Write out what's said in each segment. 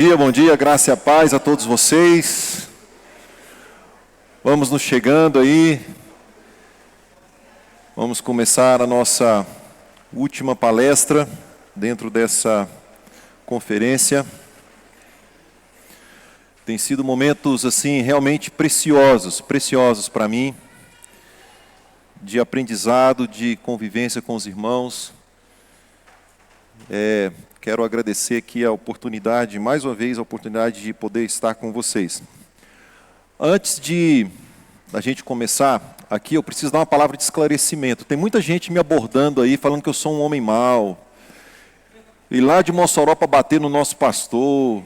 Bom dia, graça e a paz a todos vocês. Vamos nos chegando aí. Vamos começar a nossa última palestra dentro dessa conferência. Tem sido momentos assim realmente preciosos para mim, de aprendizado, de convivência com os irmãos. Quero agradecer aqui a oportunidade, mais uma vez, a oportunidade de poder estar com vocês. Antes de a gente começar aqui, eu preciso dar uma palavra de esclarecimento. Tem muita gente me abordando aí, falando que eu sou um homem mau. E lá de Mossoró para bater no nosso pastor.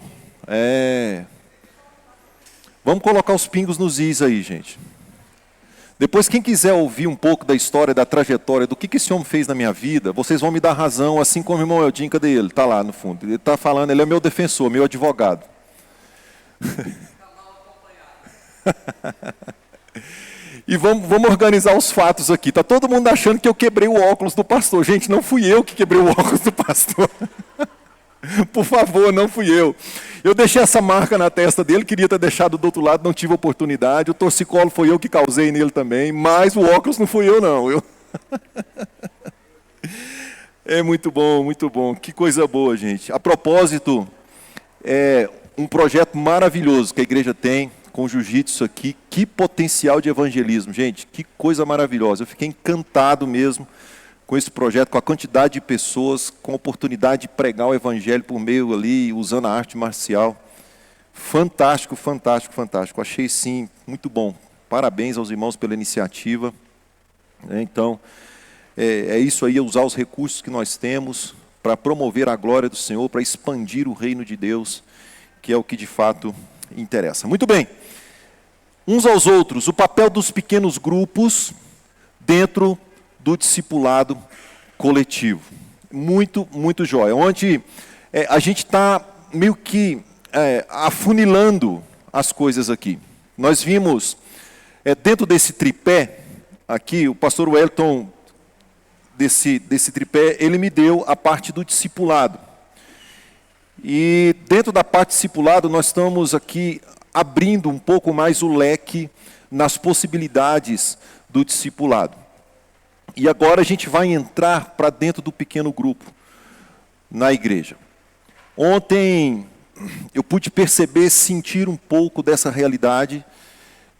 Vamos colocar os pingos nos is aí, gente. Depois, quem quiser ouvir um pouco da história, da trajetória, do que esse homem fez na minha vida, vocês vão me dar razão, assim como o irmão Eldinho, cadê ele? Está lá no fundo. Ele está falando, ele é meu defensor, meu advogado. E vamos organizar os fatos aqui. Está todo mundo achando que eu quebrei o óculos do pastor. Gente, não fui eu que quebrei o óculos do pastor. Por favor, não fui eu. Eu deixei essa marca na testa dele, queria ter deixado do outro lado, não tive oportunidade. O torcicolo foi eu que causei nele também, mas o óculos não fui eu, não. É muito bom, muito bom. Que coisa boa, gente. A propósito, é um projeto maravilhoso que a igreja tem com o jiu-jitsu aqui. Que potencial de evangelismo, gente. Que coisa maravilhosa. Eu fiquei encantado mesmo com esse projeto, com a quantidade de pessoas, com a oportunidade de pregar o evangelho por meio ali, usando a arte marcial. Fantástico, fantástico, fantástico. Achei, sim, muito bom. Parabéns aos irmãos pela iniciativa. Então, é isso aí, usar os recursos que nós temos para promover a glória do Senhor, para expandir o reino de Deus, que é o que de fato interessa. Muito bem. Uns aos outros, o papel dos pequenos grupos dentro do discipulado coletivo. Muito, muito jóia. Onde a gente está meio que afunilando as coisas aqui. Nós vimos, dentro desse tripé, aqui, o pastor Wellington, desse tripé, ele me deu a parte do discipulado. E dentro da parte discipulado, nós estamos aqui abrindo um pouco mais o leque nas possibilidades do discipulado. E agora a gente vai entrar para dentro do pequeno grupo na igreja. Ontem eu pude perceber, sentir um pouco dessa realidade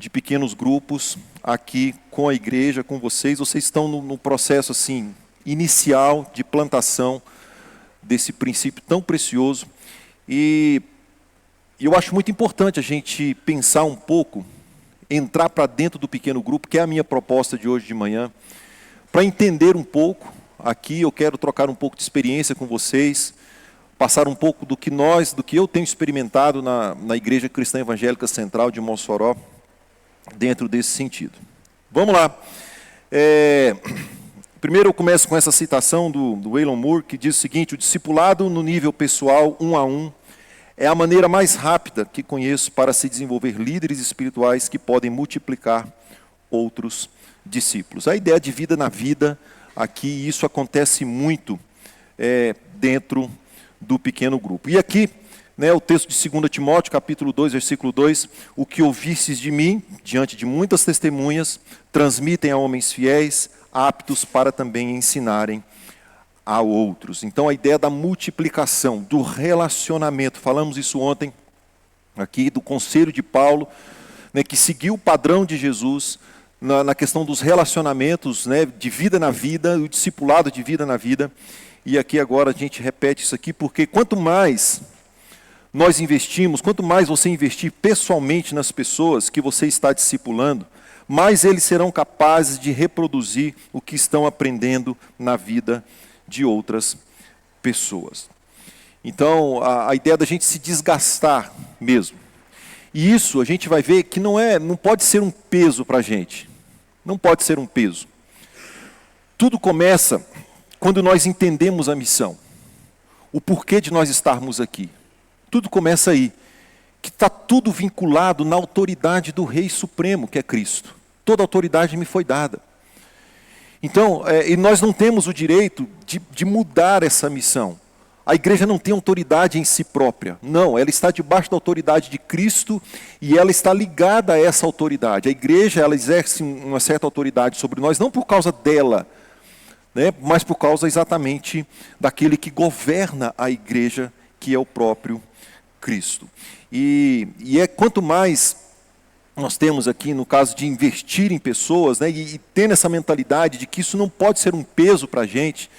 de pequenos grupos aqui com a igreja, com vocês. Vocês estão no processo assim inicial de plantação desse princípio tão precioso. E eu acho muito importante a gente pensar um pouco, entrar para dentro do pequeno grupo, que é a minha proposta de hoje de manhã. Para entender um pouco, aqui eu quero trocar um pouco de experiência com vocês, passar um pouco do que eu tenho experimentado na Igreja Cristã Evangélica Central de Mossoró, dentro desse sentido. Vamos lá. Primeiro eu começo com essa citação do Waylon Moore, que diz o seguinte: o discipulado no nível pessoal, 1 a 1, é a maneira mais rápida que conheço para se desenvolver líderes espirituais que podem multiplicar outros discípulos. A ideia de vida na vida, aqui, isso acontece muito dentro do pequeno grupo. E aqui, o texto de 2 Timóteo, capítulo 2, versículo 2, o que ouvistes de mim, diante de muitas testemunhas, transmitem a homens fiéis, aptos para também ensinarem a outros. Então, a ideia da multiplicação, do relacionamento, falamos isso ontem, aqui, do conselho de Paulo, que seguiu o padrão de Jesus, na questão dos relacionamentos, de vida na vida, o discipulado de vida na vida. E aqui agora a gente repete isso aqui, porque quanto mais nós investimos, quanto mais você investir pessoalmente nas pessoas que você está discipulando, mais eles serão capazes de reproduzir o que estão aprendendo na vida de outras pessoas. Então, a ideia da gente se desgastar mesmo. E isso a gente vai ver que não pode ser um peso para a gente. Não pode ser um peso. Tudo começa quando nós entendemos a missão. O porquê de nós estarmos aqui. Tudo começa aí. Que está tudo vinculado na autoridade do Rei Supremo, que é Cristo. Toda autoridade me foi dada. Então, e nós não temos o direito de mudar essa missão. A igreja não tem autoridade em si própria. Não, ela está debaixo da autoridade de Cristo e ela está ligada a essa autoridade. A igreja, ela exerce uma certa autoridade sobre nós, não por causa dela, né, mas por causa exatamente daquele que governa a igreja, que é o próprio Cristo. E quanto mais nós temos aqui, no caso de investir em pessoas, né, e tendo essa mentalidade de que isso não pode ser um peso para a gente,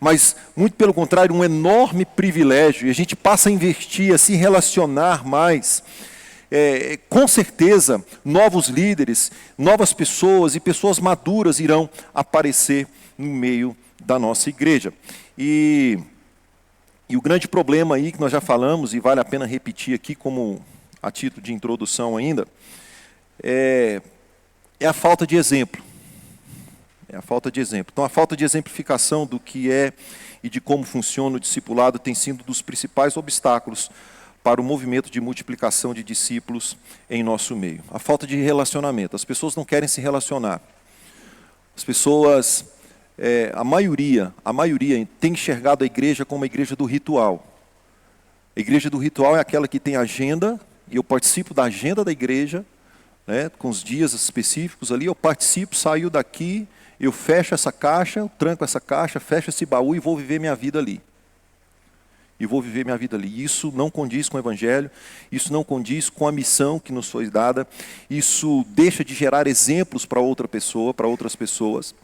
mas, muito pelo contrário, um enorme privilégio, e a gente passa a investir, a se relacionar mais, com certeza, novos líderes, novas pessoas e pessoas maduras irão aparecer no meio da nossa igreja. E o grande problema aí, que nós já falamos, e vale a pena repetir aqui como a título de introdução ainda, é a falta de exemplo. É a falta de exemplo. Então, a falta de exemplificação do que é e de como funciona o discipulado tem sido um dos principais obstáculos para o movimento de multiplicação de discípulos em nosso meio. A falta de relacionamento. As pessoas não querem se relacionar. As pessoas, a maioria tem enxergado a igreja como a igreja do ritual. A igreja do ritual é aquela que tem agenda, e eu participo da agenda da igreja, né, com os dias específicos ali, eu participo, saio daqui, eu fecho essa caixa, eu tranco essa caixa, fecho esse baú e vou viver minha vida ali. Isso não condiz com o Evangelho, isso não condiz com a missão que nos foi dada, isso deixa de gerar exemplos para outra pessoa, para outras pessoas.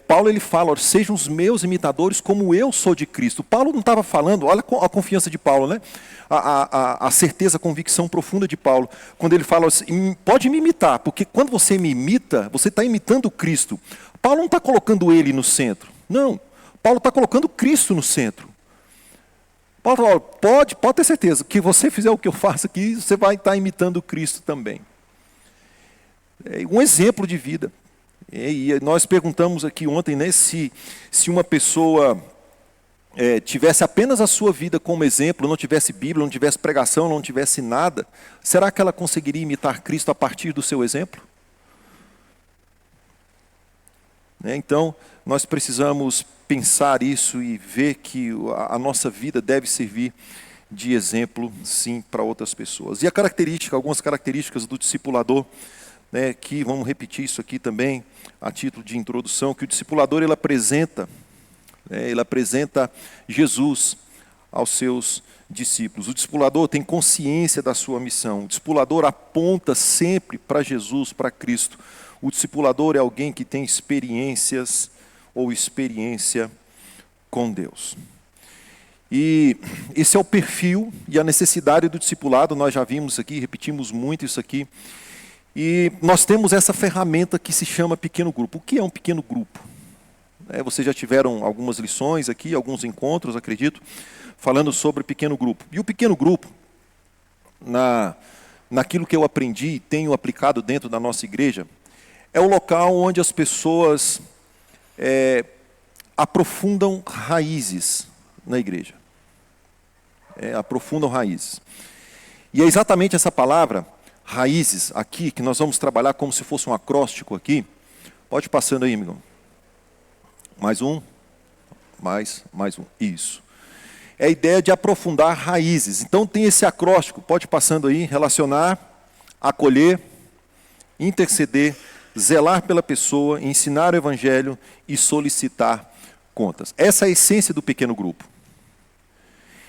Paulo ele fala, sejam os meus imitadores como eu sou de Cristo. Paulo não estava falando, olha a confiança de Paulo, né? A certeza, a convicção profunda de Paulo, quando ele fala assim, pode me imitar, porque quando você me imita, você está imitando Cristo. Paulo não está colocando ele no centro, não. Paulo está colocando Cristo no centro. Paulo fala, pode ter certeza, que você fizer o que eu faço aqui, você vai estar imitando Cristo também. É um exemplo de vida. E nós perguntamos aqui ontem, né, se uma pessoa tivesse apenas a sua vida como exemplo, não tivesse Bíblia, não tivesse pregação, não tivesse nada, será que ela conseguiria imitar Cristo a partir do seu exemplo? Então, nós precisamos pensar isso e ver que a nossa vida deve servir de exemplo, sim, para outras pessoas. E algumas características do discipulador, né, que vamos repetir isso aqui também, a título de introdução, que o discipulador ele apresenta Jesus aos seus discípulos. O discipulador tem consciência da sua missão. O discipulador aponta sempre para Jesus, para Cristo. O discipulador é alguém que tem experiência com Deus. E esse é o perfil e a necessidade do discipulado, nós já vimos aqui, repetimos muito isso aqui. E nós temos essa ferramenta que se chama pequeno grupo. O que é um pequeno grupo? Vocês já tiveram algumas lições aqui, alguns encontros, acredito, falando sobre pequeno grupo. E o pequeno grupo, naquilo que eu aprendi e tenho aplicado dentro da nossa igreja, é o local onde as pessoas aprofundam raízes na igreja. Aprofundam raízes. E é exatamente essa palavra, raízes, aqui, que nós vamos trabalhar como se fosse um acróstico aqui. Pode ir passando aí, amigão. Mais um. Mais um. Isso. É a ideia de aprofundar raízes. Então tem esse acróstico, pode ir passando aí, relacionar, acolher, interceder, zelar pela pessoa, ensinar o evangelho e solicitar contas. Essa é a essência do pequeno grupo.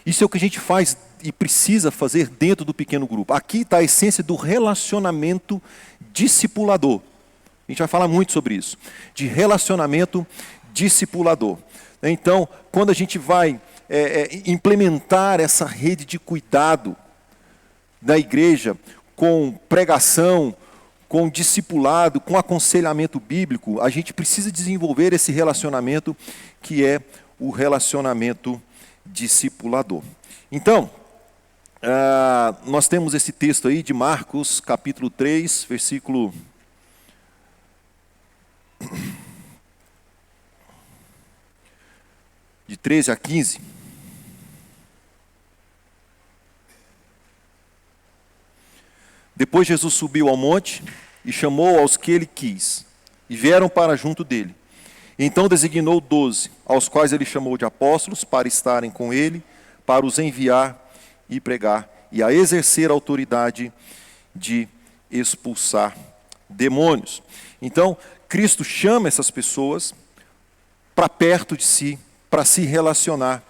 Isso é o que a gente faz e precisa fazer dentro do pequeno grupo. Aqui está a essência do relacionamento discipulador. A gente vai falar muito sobre isso, de relacionamento discipulador. Então, quando a gente vai implementar essa rede de cuidado da igreja, com pregação, com discipulado, com aconselhamento bíblico, a gente precisa desenvolver esse relacionamento que é o relacionamento discipulador. Então, nós temos esse texto aí de Marcos, capítulo 3, versículo de 13 a 15. Depois Jesus subiu ao monte e chamou aos que ele quis, e vieram para junto dele. Então designou 12, aos quais ele chamou de apóstolos, para estarem com ele, para os enviar e pregar, e a exercer a autoridade de expulsar demônios. Então, Cristo chama essas pessoas para perto de si, para se relacionar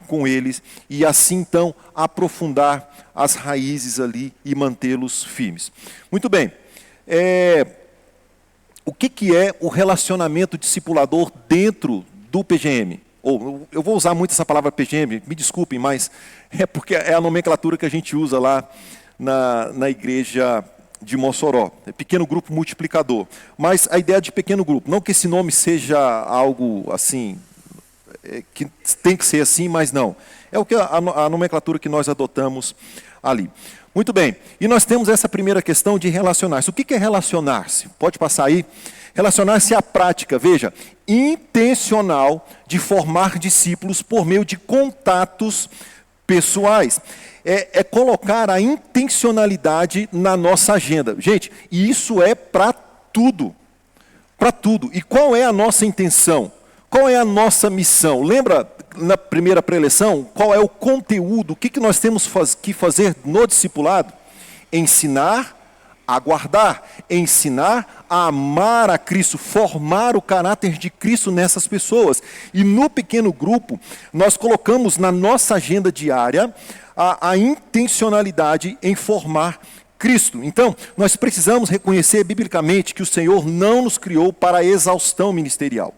com eles, e assim, então, aprofundar as raízes ali e mantê-los firmes. Muito bem. O que é o relacionamento discipulador dentro do PGM? Eu vou usar muito essa palavra PGM, me desculpem, mas é porque é a nomenclatura que a gente usa lá na igreja de Mossoró. É pequeno grupo multiplicador. Mas a ideia de pequeno grupo, não que esse nome seja algo assim, que tem que ser assim, mas não. É a nomenclatura que nós adotamos ali. Muito bem, e nós temos essa primeira questão de relacionar-se. O que é relacionar-se? Pode passar aí. Relacionar-se é a prática, veja, intencional de formar discípulos por meio de contatos pessoais. É colocar a intencionalidade na nossa agenda. Gente, e isso é para tudo. Para tudo. E qual é a nossa intenção? Qual é a nossa missão? Lembra na primeira preleção, qual é o conteúdo? O que nós temos que fazer no discipulado? Ensinar a guardar, ensinar a amar a Cristo, formar o caráter de Cristo nessas pessoas. E no pequeno grupo, nós colocamos na nossa agenda diária a intencionalidade em formar Cristo. Então, nós precisamos reconhecer biblicamente que o Senhor não nos criou para a exaustão ministerial.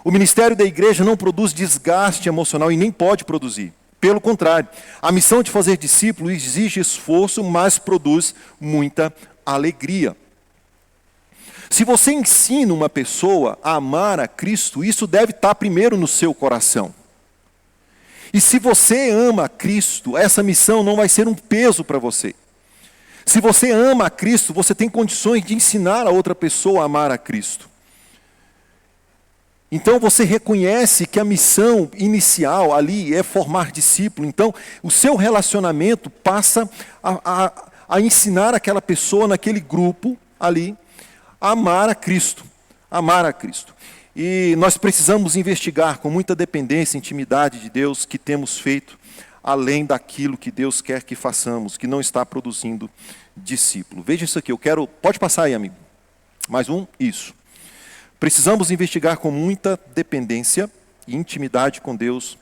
O ministério da igreja não produz desgaste emocional e nem pode produzir. Pelo contrário, a missão de fazer discípulo exige esforço, mas produz muita alegria. Se você ensina uma pessoa a amar a Cristo, isso deve estar primeiro no seu coração. E se você ama a Cristo, essa missão não vai ser um peso para você. Se você ama a Cristo, você tem condições de ensinar a outra pessoa a amar a Cristo. Então você reconhece que a missão inicial ali é formar discípulo. Então o seu relacionamento passa a ensinar aquela pessoa naquele grupo ali a amar a Cristo. Amar a Cristo. E nós precisamos investigar com muita dependência e intimidade de Deus que temos feito além daquilo que Deus quer que façamos, que não está produzindo discípulo. Veja isso aqui, pode passar aí, amigo. Mais um, isso. Precisamos investigar com muita dependência e intimidade com Deus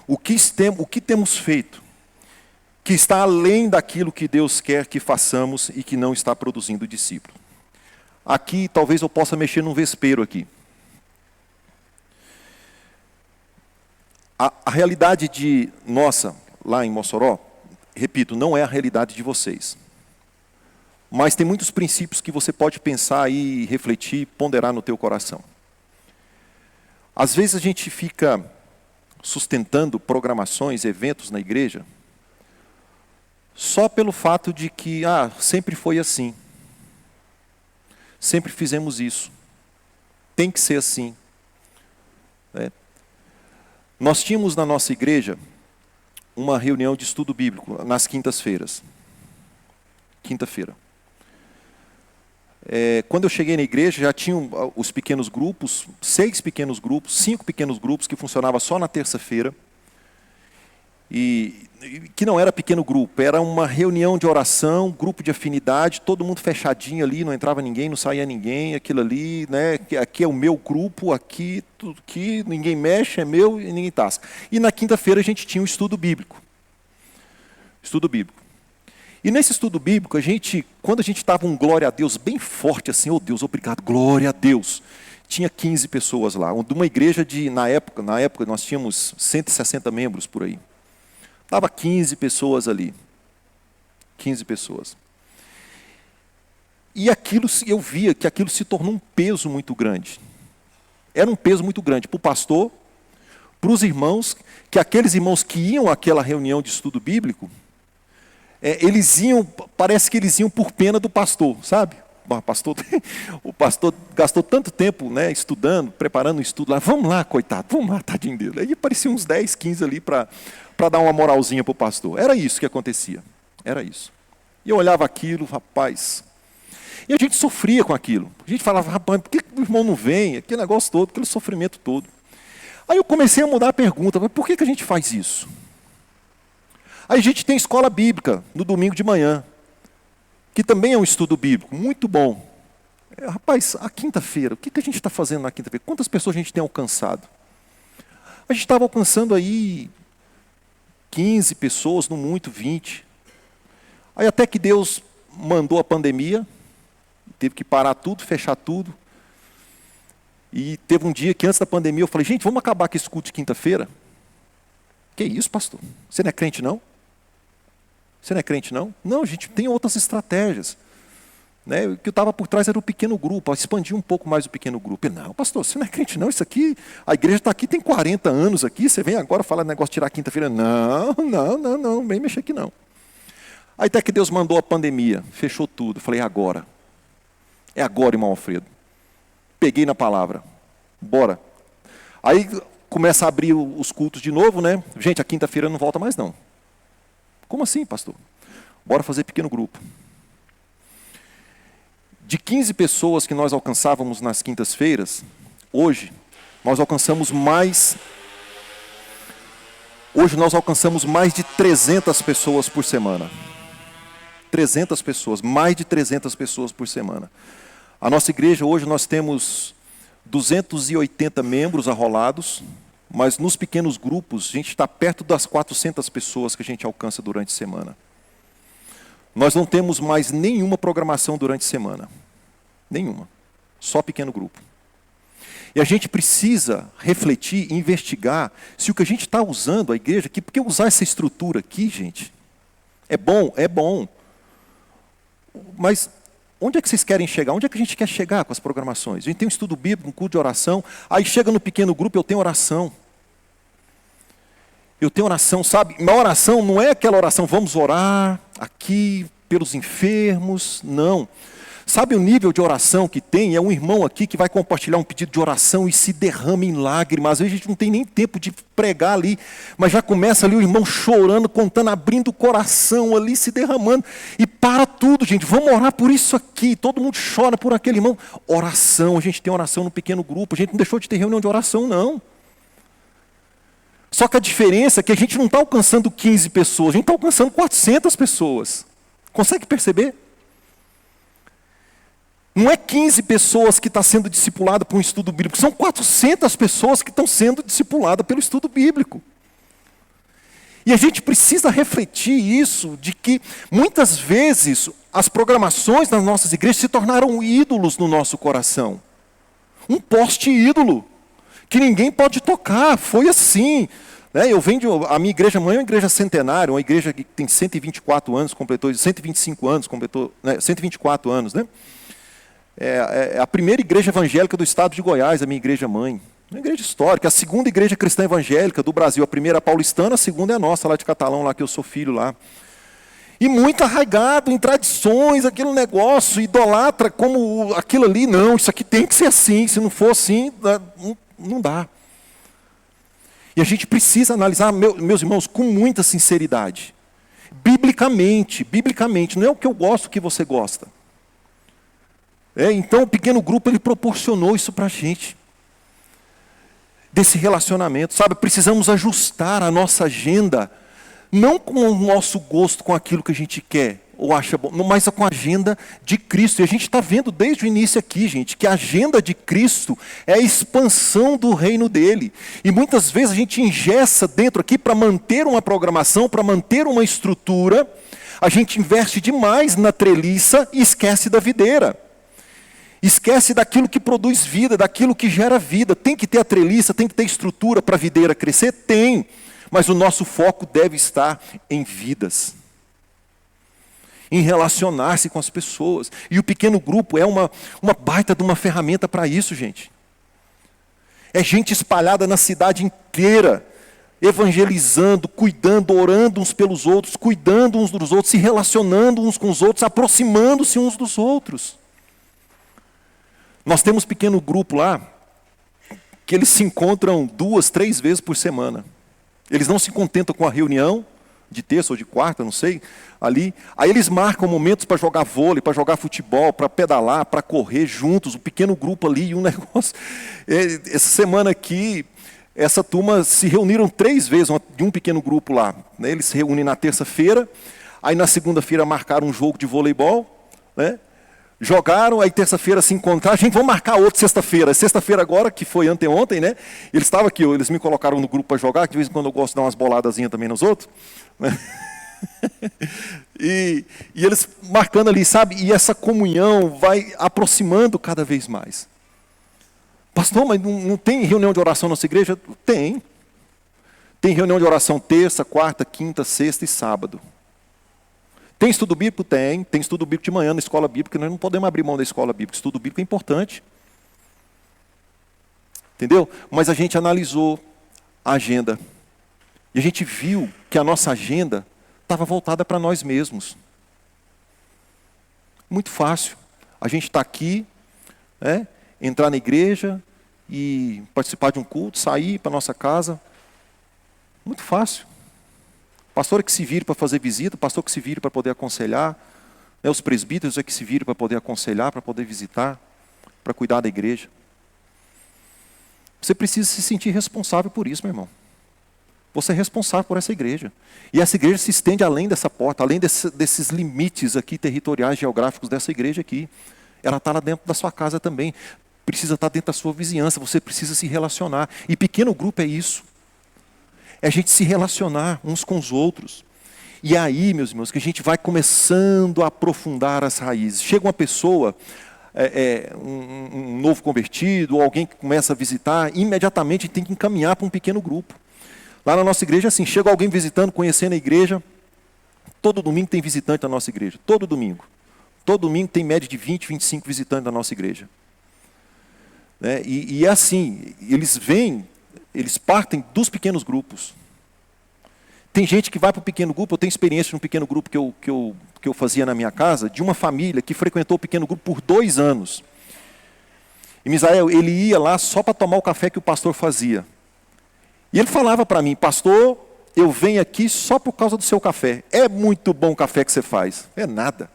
o que temos feito, que está além daquilo que Deus quer que façamos e que não está produzindo discípulo. Aqui, talvez eu possa mexer num vespeiro aqui. A realidade nossa, lá em Mossoró, repito, não é a realidade de vocês. Mas tem muitos princípios que você pode pensar e refletir, ponderar no teu coração. Às vezes a gente fica sustentando programações, eventos na igreja, só pelo fato de que, sempre foi assim. Sempre fizemos isso. Tem que ser assim. Nós tínhamos na nossa igreja uma reunião de estudo bíblico nas quintas-feiras. Quinta-feira. Quando eu cheguei na igreja, já tinham os pequenos grupos, 6 pequenos grupos, 5 pequenos grupos, que funcionava só na terça-feira. E que não era pequeno grupo, era uma reunião de oração, grupo de afinidade, todo mundo fechadinho ali, não entrava ninguém, não saía ninguém, aquilo ali, né? Aqui é o meu grupo, aqui, tudo que ninguém mexe, é meu e ninguém tasca. E na quinta-feira a gente tinha um estudo bíblico. Estudo bíblico. E nesse estudo bíblico, quando a gente estava um glória a Deus bem forte, assim, oh Deus, obrigado, glória a Deus. Tinha 15 pessoas lá, de uma igreja na época nós tínhamos 160 membros por aí. Estava 15 pessoas ali. 15 pessoas. E eu via que aquilo se tornou um peso muito grande. Era um peso muito grande para o pastor, para os irmãos, que aqueles irmãos que iam àquela reunião de estudo bíblico, parece que eles iam por pena do pastor, sabe? O pastor gastou tanto tempo, né, estudando, preparando o estudo lá. Vamos lá, coitado, vamos lá, tadinho dele. Aí apareciam uns 10, 15 ali para dar uma moralzinha para o pastor. Era isso que acontecia. Era isso. E eu olhava aquilo, rapaz. E a gente sofria com aquilo. A gente falava, rapaz, por que o irmão não vem, aquele negócio todo, aquele sofrimento todo. Aí eu comecei a mudar a pergunta, mas por que a gente faz isso? Aí a gente tem escola bíblica no domingo de manhã, que também é um estudo bíblico, muito bom. Rapaz, a quinta-feira, o que a gente está fazendo na quinta-feira? Quantas pessoas a gente tem alcançado? A gente estava alcançando aí 15 pessoas, no muito 20. Aí até que Deus mandou a pandemia, teve que parar tudo, fechar tudo. E teve um dia que antes da pandemia eu falei, gente, vamos acabar com esse culto de quinta-feira? Que isso, pastor? Você não é crente, não? Você não é crente, não? Não, a gente tem outras estratégias. Né? O que estava por trás era o pequeno grupo, expandir um pouco mais o pequeno grupo. Não, pastor, você não é crente, não? Isso aqui, a igreja está aqui, tem 40 anos aqui, você vem agora falar negócio de tirar quinta-feira? Não, vem mexer aqui não. Aí até que Deus mandou a pandemia, fechou tudo. Falei, é agora, irmão Alfredo. Peguei na palavra, bora. Aí começa a abrir os cultos de novo, né? Gente, a quinta-feira não volta mais não. Como assim, pastor? Bora fazer pequeno grupo. De 15 pessoas que nós alcançávamos nas quintas-feiras, hoje nós alcançamos mais de 300 pessoas por semana. 300 pessoas, mais de 300 pessoas por semana. A nossa igreja hoje nós temos 280 membros arrolados, mas nos pequenos grupos a gente está perto das 400 pessoas que a gente alcança durante a semana. Nós não temos mais nenhuma programação durante a semana. Nenhuma. Só pequeno grupo. E a gente precisa refletir e investigar se o que a gente está usando a igreja aqui, porque usar essa estrutura aqui, gente, é bom. Mas onde é que vocês querem chegar? Onde é que a gente quer chegar com as programações? A gente tem um estudo bíblico, um culto de oração, aí chega no pequeno grupo, eu tenho oração. Eu tenho oração, sabe? Minha oração não é aquela oração, vamos orar aqui pelos enfermos, não. Sabe o nível de oração que tem? É um irmão aqui que vai compartilhar um pedido de oração e se derrama em lágrimas. Às vezes a gente não tem nem tempo de pregar ali, mas já começa ali o irmão chorando, contando, abrindo o coração ali, se derramando. E para tudo, gente, vamos orar por isso aqui. Todo mundo chora por aquele irmão. Oração, a gente tem oração no pequeno grupo. A gente não deixou de ter reunião de oração, não. Só que a diferença é que a gente não está alcançando 15 pessoas, a gente está alcançando 400 pessoas. Consegue perceber? Não é 15 pessoas que estão sendo discipuladas por um estudo bíblico, são 400 pessoas que estão sendo discipuladas pelo estudo bíblico. E a gente precisa refletir isso, de que muitas vezes as programações das nossas igrejas se tornaram ídolos no nosso coração. Um poste ídolo, que ninguém pode tocar, foi assim. A minha igreja mãe é uma igreja centenária, uma igreja que tem 124 anos, completou 125 anos, completou 124 anos, né? É a primeira igreja evangélica do estado de Goiás, a minha igreja mãe. Uma igreja histórica, a segunda igreja cristã evangélica do Brasil. A primeira é a paulistana, a segunda é a nossa, lá de Catalão, lá que eu sou filho lá. E muito arraigado em tradições, aquele negócio, idolatra como aquilo ali. Não, isso aqui tem que ser assim, se não for assim, não dá. E a gente precisa analisar, meus irmãos, com muita sinceridade. Biblicamente, não é o que eu gosto, o que você gosta. Então o pequeno grupo ele proporcionou isso para a gente. Desse relacionamento, sabe? Precisamos ajustar a nossa agenda, não com o nosso gosto, com aquilo que a gente quer, ou acha bom, mas com a agenda de Cristo. E a gente está vendo desde o início aqui, gente, que a agenda de Cristo é a expansão do reino dele. E muitas vezes a gente engessa dentro aqui para manter uma programação, para manter uma estrutura, a gente investe demais na treliça e esquece da videira. Esquece daquilo que produz vida, daquilo que gera vida. Tem que ter a treliça, tem que ter estrutura para a videira crescer? Tem. Mas o nosso foco deve estar em vidas. Em relacionar-se com as pessoas. E o pequeno grupo é uma baita de uma ferramenta para isso, gente. É gente espalhada na cidade inteira, evangelizando, cuidando, orando uns pelos outros, cuidando uns dos outros, se relacionando uns com os outros, aproximando-se uns dos outros. Nós temos pequeno grupo lá, que eles se encontram 2, 3 vezes por semana. Eles não se contentam com a reunião, de terça ou de quarta, não sei, ali. Aí eles marcam momentos para jogar vôlei, para jogar futebol, para pedalar, para correr juntos, um pequeno grupo ali e um negócio. Essa semana aqui, essa turma se reuniram 3 vezes, de um pequeno grupo lá. Né? Eles se reúnem na terça-feira, aí na segunda-feira marcaram um jogo de voleibol, né? Jogaram, aí terça-feira se encontraram, gente, vamos marcar outro sexta-feira. Sexta-feira agora, que foi anteontem, né? Eles estavam aqui, eles me colocaram no grupo para jogar, que de vez em quando eu gosto de dar umas boladazinhas também nos outros. Né? E eles marcando ali, sabe? E essa comunhão vai aproximando cada vez mais. Pastor, mas não tem reunião de oração na nossa igreja? Tem. Tem reunião de oração terça, quarta, quinta, sexta e sábado. Tem estudo bíblico? Tem. Tem estudo bíblico de manhã na escola bíblica. Nós não podemos abrir mão da escola bíblica. Estudo bíblico é importante. Entendeu? Mas a gente analisou a agenda. E a gente viu que a nossa agenda estava voltada para nós mesmos. Muito fácil. A gente está aqui, né, entrar na igreja e participar de um culto, sair para a nossa casa. Muito fácil. Pastor é que se vire para fazer visita, pastor que se vire para poder aconselhar, né, os presbíteros é que se vire para poder aconselhar, para poder visitar, para cuidar da igreja. Você precisa se sentir responsável por isso, meu irmão. Você é responsável por essa igreja. E essa igreja se estende além dessa porta, além desses limites aqui territoriais, geográficos dessa igreja aqui. Ela está lá dentro da sua casa também. Precisa estar dentro da sua vizinhança, você precisa se relacionar. E pequeno grupo é isso. É a gente se relacionar uns com os outros. E aí, meus irmãos, que a gente vai começando a aprofundar as raízes. Chega uma pessoa, um novo convertido, ou alguém que começa a visitar, imediatamente a gente tem que encaminhar para um pequeno grupo. Lá na nossa igreja, assim, chega alguém visitando, conhecendo a igreja, todo domingo tem visitante da nossa igreja. Todo domingo. Todo domingo tem média de 20, 25 visitantes da nossa igreja. Né? E é assim, eles partem dos pequenos grupos. Tem gente que vai para o pequeno grupo, eu tenho experiência no pequeno grupo que eu fazia na minha casa, de uma família que frequentou o pequeno grupo por 2 anos. E Misael, ele ia lá só para tomar o café que o pastor fazia. E ele falava para mim, pastor, eu venho aqui só por causa do seu café. É muito bom o café que você faz. É nada.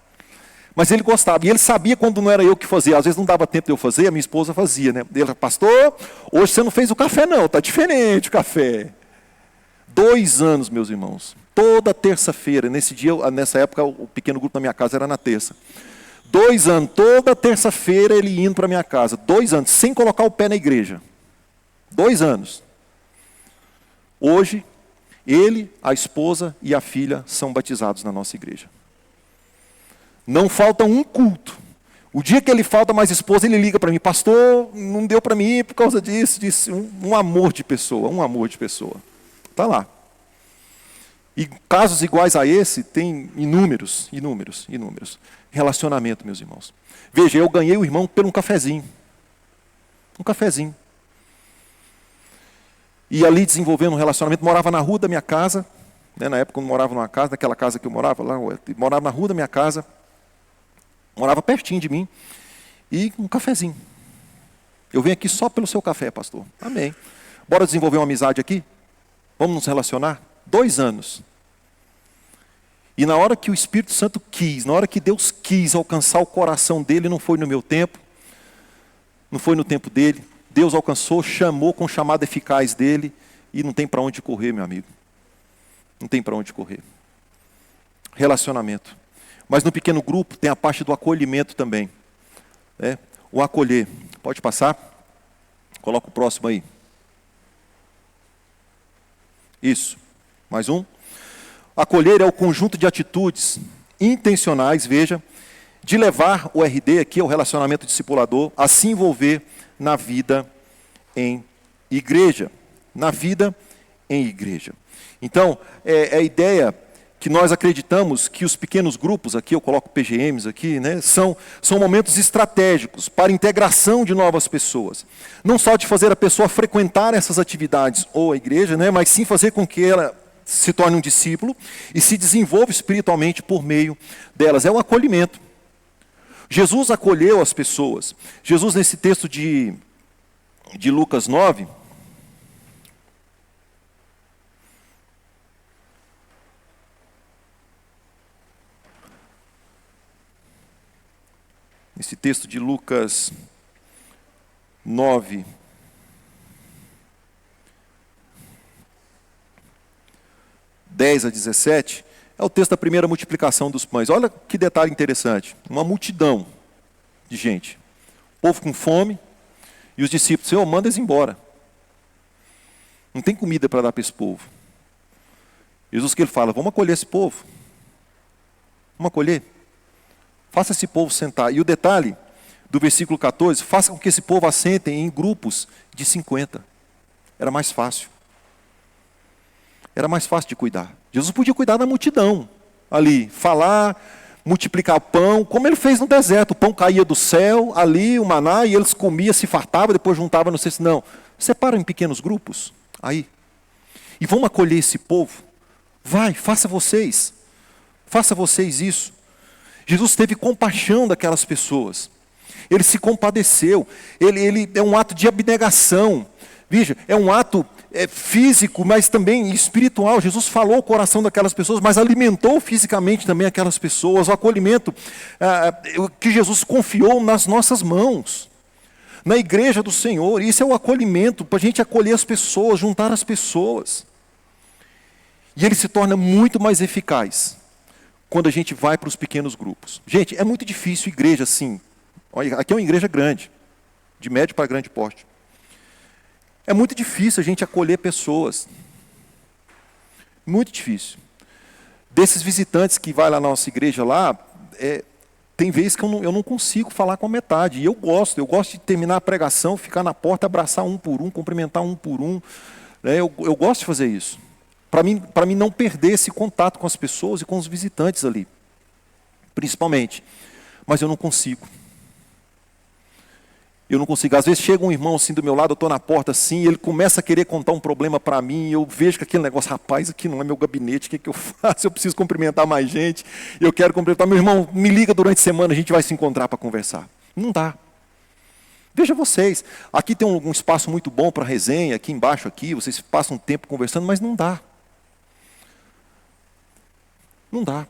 Mas ele gostava, e ele sabia quando não era eu que fazia. Às vezes não dava tempo de eu fazer, a minha esposa fazia, né? Ele, pastor, hoje você não fez o café não, está diferente o café. 2 anos, meus irmãos. Toda terça-feira, nessa época, o pequeno grupo da minha casa era na terça. 2 anos, toda terça-feira ele indo para minha casa. 2 anos, sem colocar o pé na igreja. 2 anos. Hoje, ele, a esposa e a filha são batizados na nossa igreja. Não falta um culto. O dia que ele falta mais esposa, ele liga para mim, pastor, não deu para mim por causa disso, disse, um amor de pessoa, um amor de pessoa. Está lá. E casos iguais a esse, tem inúmeros. Relacionamento, meus irmãos. Veja, eu ganhei o irmão por um cafezinho. Um cafezinho. E ali desenvolvendo um relacionamento, morava na rua da minha casa, né, na época eu não morava numa casa, naquela casa que eu morava, lá, eu morava na rua da minha casa, morava pertinho de mim, e um cafezinho. Eu venho aqui só pelo seu café, pastor. Amém. Bora desenvolver uma amizade aqui? Vamos nos relacionar? 2 anos. E na hora que o Espírito Santo quis, na hora que Deus quis alcançar o coração dele, não foi no meu tempo, não foi no tempo dele, Deus alcançou, chamou com o chamado eficaz dele, e não tem para onde correr, meu amigo. Não tem para onde correr. Relacionamento. Mas no pequeno grupo tem a parte do acolhimento também. Né? O acolher. Pode passar? Coloca o próximo aí. Isso. Mais um. Acolher é o conjunto de atitudes intencionais, veja, de levar o RD aqui, o relacionamento discipulador, a se envolver na vida em igreja. Na vida em igreja. Então, é a ideia que nós acreditamos que os pequenos grupos, aqui eu coloco PGMs aqui, né, são momentos estratégicos para a integração de novas pessoas. Não só de fazer a pessoa frequentar essas atividades ou a igreja, né, mas sim fazer com que ela se torne um discípulo e se desenvolva espiritualmente por meio delas. É um acolhimento. Jesus acolheu as pessoas. Jesus, nesse texto de Lucas 9, 9, Esse texto de Lucas 9, (10 a 17), é o texto da primeira multiplicação dos pães. Olha que detalhe interessante. Uma multidão de gente. O povo com fome. E os discípulos, Senhor, manda eles embora. Não tem comida para dar para esse povo. Jesus que ele fala, vamos acolher esse povo. Vamos acolher. Faça esse povo sentar. E o detalhe do versículo 14, faça com que esse povo assentem em grupos de 50. Era mais fácil. Era mais fácil de cuidar. Jesus podia cuidar da multidão ali, falar, multiplicar pão, como ele fez no deserto. O pão caía do céu, ali, o maná, e eles comiam, se fartavam, depois juntavam, não sei se não. Separa em pequenos grupos, aí. E vamos acolher esse povo. Vai, faça vocês isso. Jesus teve compaixão daquelas pessoas. Ele se compadeceu. Ele é um ato de abnegação. Veja, é um ato físico, mas também espiritual. Jesus falou o coração daquelas pessoas, mas alimentou fisicamente também aquelas pessoas. O acolhimento que Jesus confiou nas nossas mãos, na igreja do Senhor. Isso é o acolhimento, para a gente acolher as pessoas, juntar as pessoas. E ele se torna muito mais eficaz quando a gente vai para os pequenos grupos. Gente, é muito difícil igreja assim. Olha, aqui é uma igreja grande, de médio para grande porte. É muito difícil a gente acolher pessoas. Muito difícil. Desses visitantes que vai lá na nossa igreja lá, tem vezes que eu não consigo falar com a metade. E eu gosto de terminar a pregação, ficar na porta, abraçar um por um, cumprimentar um por um. Eu gosto de fazer isso. Para mim não perder esse contato com as pessoas e com os visitantes ali. Principalmente. Mas eu não consigo. Eu não consigo. Às vezes chega um irmão assim do meu lado, eu estou na porta assim, e ele começa a querer contar um problema para mim, e eu vejo que aquele negócio, rapaz, aqui não é meu gabinete, o que eu faço? Eu preciso cumprimentar mais gente, eu quero cumprimentar. Meu irmão, me liga durante a semana, a gente vai se encontrar para conversar. Não dá. Veja vocês, aqui tem um espaço muito bom para resenha, aqui embaixo, aqui, vocês passam um tempo conversando, mas não dá. Não dá.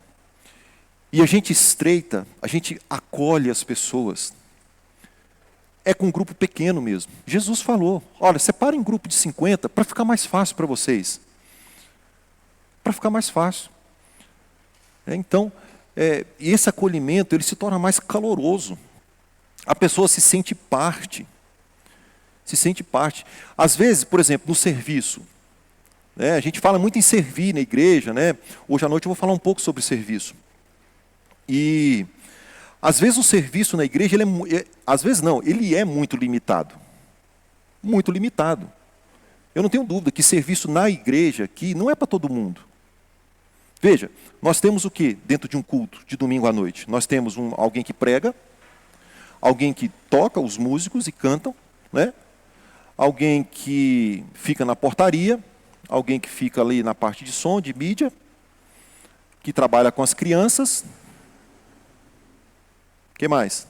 E a gente estreita, a gente acolhe as pessoas. É com um grupo pequeno mesmo. Jesus falou, olha, separa em grupo de 50 para ficar mais fácil para vocês. Para ficar mais fácil. Então, e esse acolhimento, ele se torna mais caloroso. A pessoa se sente parte. Se sente parte. Às vezes, por exemplo, no serviço. A gente fala muito em servir na igreja. Hoje à noite eu vou falar um pouco sobre serviço. E às vezes o serviço na igreja, ele é muito limitado. Muito limitado. Eu não tenho dúvida que serviço na igreja aqui não é para todo mundo. Veja, nós temos o quê dentro de um culto de domingo à noite? Nós temos alguém que prega, alguém que toca, os músicos e cantam, alguém que fica na portaria, alguém que fica ali na parte de som, de mídia, que trabalha com as crianças. O que mais?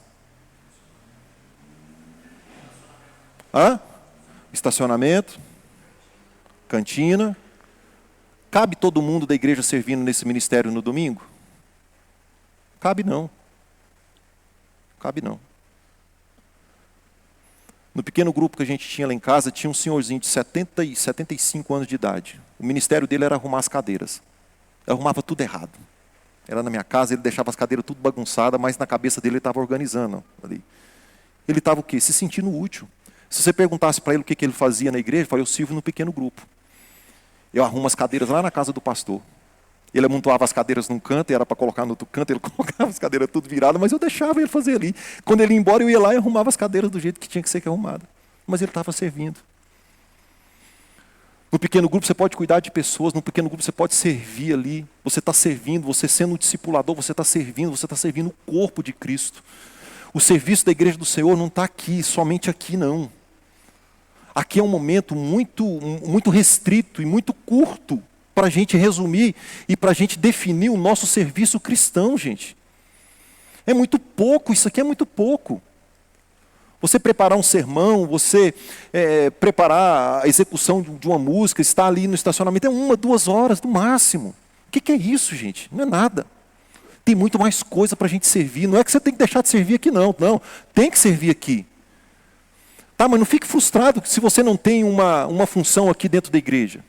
Estacionamento, cantina. Cabe todo mundo da igreja servindo nesse ministério no domingo? Cabe não. Cabe não. No pequeno grupo que a gente tinha lá em casa, tinha um senhorzinho de 75 anos de idade. O ministério dele era arrumar as cadeiras. Ele arrumava tudo errado. Era na minha casa, ele deixava as cadeiras tudo bagunçadas, mas na cabeça dele ele estava organizando ali. Ele estava o quê? Se sentindo útil. Se você perguntasse para ele o que ele fazia na igreja, ele falava, eu sirvo no pequeno grupo. Eu arrumo as cadeiras lá na casa do pastor. Ele amontoava as cadeiras num canto, e era para colocar no outro canto, ele colocava as cadeiras tudo viradas, mas eu deixava ele fazer ali. Quando ele ia embora, eu ia lá e arrumava as cadeiras do jeito que tinha que ser arrumada. Mas ele estava servindo. No pequeno grupo você pode cuidar de pessoas, no pequeno grupo você pode servir ali. Você está servindo, você sendo um discipulador, você está servindo o corpo de Cristo. O serviço da igreja do Senhor não está aqui, somente aqui não. Aqui é um momento muito restrito e muito curto para a gente resumir e para a gente definir o nosso serviço cristão, gente. É muito pouco, isso aqui é muito pouco. Você preparar um sermão, você preparar a execução de uma música, estar ali no estacionamento, é 1, 2 horas no máximo. O que é isso, gente? Não é nada. Tem muito mais coisa para a gente servir. Não é que você tem que deixar de servir aqui, não. Não, tem que servir aqui. Tá, mas não fique frustrado se você não tem uma função aqui dentro da igreja.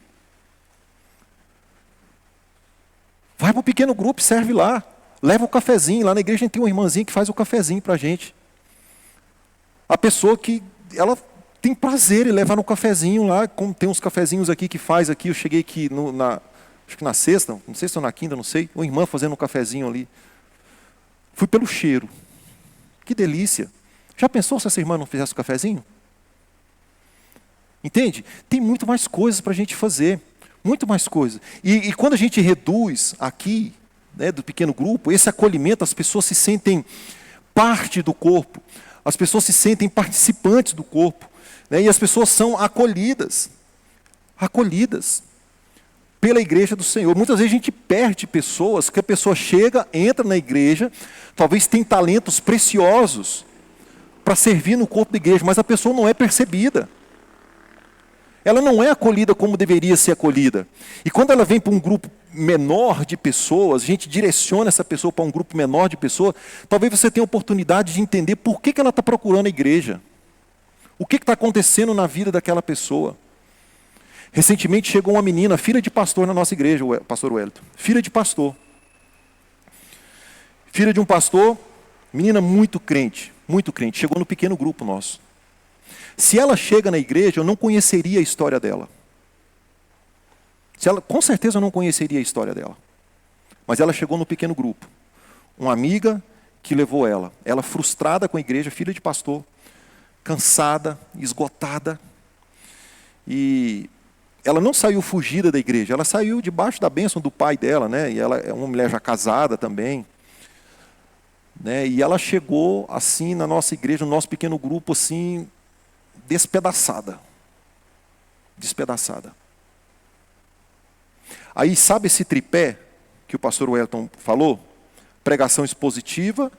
Vai para o pequeno grupo e serve lá. Leva o cafezinho. Lá na igreja a gente tem uma irmãzinha que faz o cafezinho para a gente. A pessoa que ela tem prazer em levar no cafezinho lá, como tem uns cafezinhos aqui que faz aqui. Eu cheguei aqui acho que na sexta, não sei se ou na quinta, não sei. Uma irmã fazendo um cafezinho ali. Fui pelo cheiro. Que delícia. Já pensou se essa irmã não fizesse o cafezinho? Entende? Tem muito mais coisas para a gente fazer. Muito mais coisas. E quando a gente reduz aqui, né, do pequeno grupo, esse acolhimento, as pessoas se sentem parte do corpo. As pessoas se sentem participantes do corpo. Né, e as pessoas são acolhidas. Acolhidas pela igreja do Senhor. Muitas vezes a gente perde pessoas, que a pessoa chega, entra na igreja, talvez tem talentos preciosos para servir no corpo da igreja, mas a pessoa não é percebida. Ela não é acolhida como deveria ser acolhida. E quando ela vem para um grupo menor de pessoas, a gente direciona essa pessoa para um grupo menor de pessoas, talvez você tenha a oportunidade de entender por que ela está procurando a igreja. O que está acontecendo na vida daquela pessoa. Recentemente chegou uma menina, filha de pastor na nossa igreja, o pastor Wellington. Filha de pastor. Filha de um pastor, menina muito crente. Chegou no pequeno grupo nosso. Se ela chega na igreja, eu não conheceria a história dela. Com certeza eu não conheceria a história dela. Mas ela chegou no pequeno grupo. Uma amiga que levou ela. Ela frustrada com a igreja, filha de pastor. Cansada, esgotada. E ela não saiu fugida da igreja. Ela saiu debaixo da bênção do pai dela, né? E ela é uma mulher já casada também. Né? E ela chegou assim na nossa igreja, no nosso pequeno grupo, assim, despedaçada. Despedaçada. Aí, sabe esse tripé que o pastor Wellington falou? Pregação expositiva,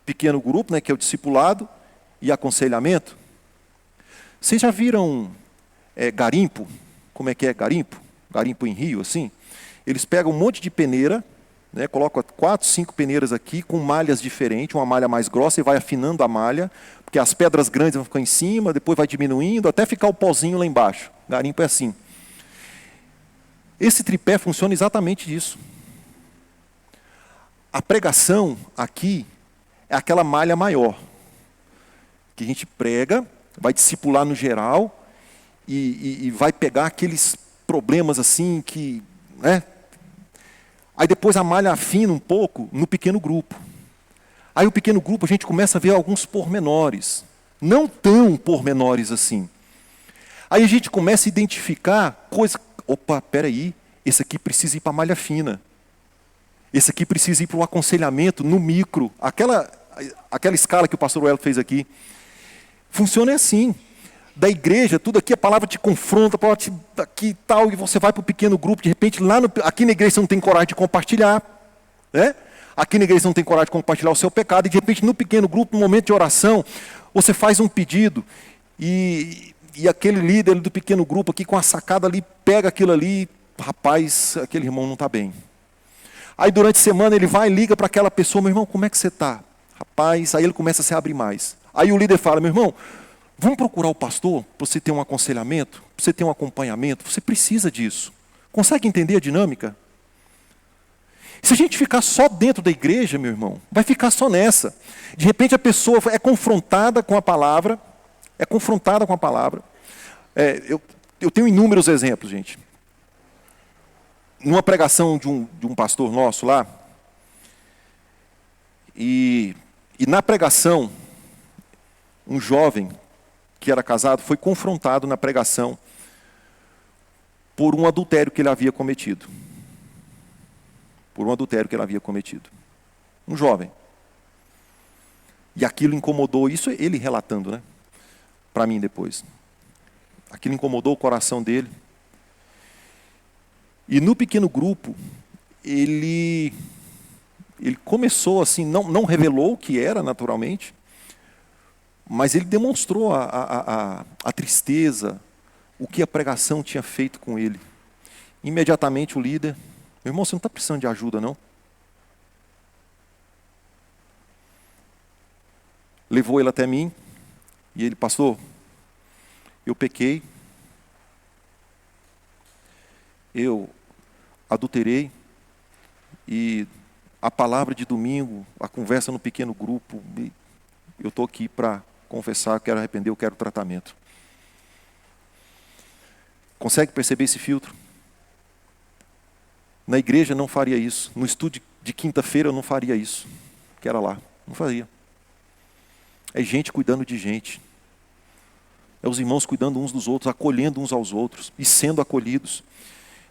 pequeno grupo, né, que é o discipulado, e aconselhamento. Vocês já viram garimpo? Como é que é garimpo? Garimpo em Rio, assim? Eles pegam um monte de peneira, né, colocam 4, 5 peneiras aqui, com malhas diferentes, uma malha mais grossa, e vai afinando a malha, porque as pedras grandes vão ficar em cima, depois vai diminuindo, até ficar o pozinho lá embaixo. Garimpo é assim. Esse tripé funciona exatamente disso. A pregação aqui é aquela malha maior, que a gente prega, vai discipular no geral, e vai pegar aqueles problemas assim que... né? Aí depois a malha afina um pouco no pequeno grupo. Aí o pequeno grupo a gente começa a ver alguns pormenores, não tão pormenores assim. Aí a gente começa a identificar coisas... Opa, peraí, esse aqui precisa ir para a malha fina. Esse aqui precisa ir para o aconselhamento no micro. Aquela escala que o pastor Wellington fez aqui. Funciona assim. Da igreja, tudo aqui, a palavra te confronta, a palavra te aqui e tal, e você vai para o pequeno grupo, de repente, aqui na igreja você não tem coragem de compartilhar. Né? Aqui na igreja você não tem coragem de compartilhar o seu pecado, e de repente, no pequeno grupo, no momento de oração, você faz um pedido, e aquele líder do pequeno grupo aqui, com a sacada ali, pega aquilo ali, rapaz, aquele irmão não está bem. Aí durante a semana ele vai e liga para aquela pessoa, meu irmão, como é que você está? Rapaz, aí ele começa a se abrir mais. Aí o líder fala, meu irmão, vamos procurar o pastor para você ter um aconselhamento, para você ter um acompanhamento, você precisa disso. Consegue entender a dinâmica? Se a gente ficar só dentro da igreja, meu irmão, vai ficar só nessa. De repente a pessoa é confrontada com a palavra, eu tenho inúmeros exemplos, gente. Numa pregação de um pastor nosso lá, e na pregação, um jovem que era casado foi confrontado na pregação por um adultério que ele havia cometido. Um jovem. E aquilo incomodou, isso ele relatando, né? Para mim depois. Aquilo incomodou o coração dele. E no pequeno grupo, ele começou assim, não revelou o que era naturalmente, mas ele demonstrou a tristeza, o que a pregação tinha feito com ele. Imediatamente o líder, meu irmão, você não está precisando de ajuda, não? levou ele até mim, e ele, pastor, eu pequei, eu adulterei, e a palavra de domingo, a conversa no pequeno grupo, eu estou aqui para confessar, quero arrepender, eu quero tratamento. Consegue perceber esse filtro? Na igreja não faria isso. No estudo de quinta-feira eu não faria isso. Que era lá. Não faria. É gente cuidando de gente. É os irmãos cuidando uns dos outros, acolhendo uns aos outros e sendo acolhidos.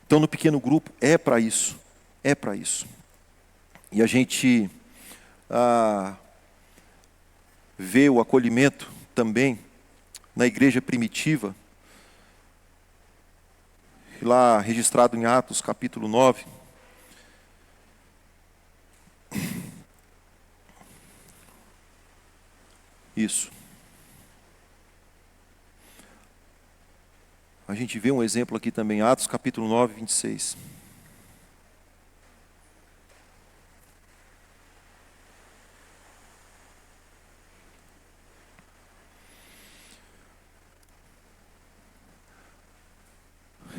Então no pequeno grupo é para isso. É para isso. E a gente vê o acolhimento também na igreja primitiva, lá registrado em Atos, capítulo 9. Isso. A gente vê um exemplo aqui também, Atos, capítulo 9, 26.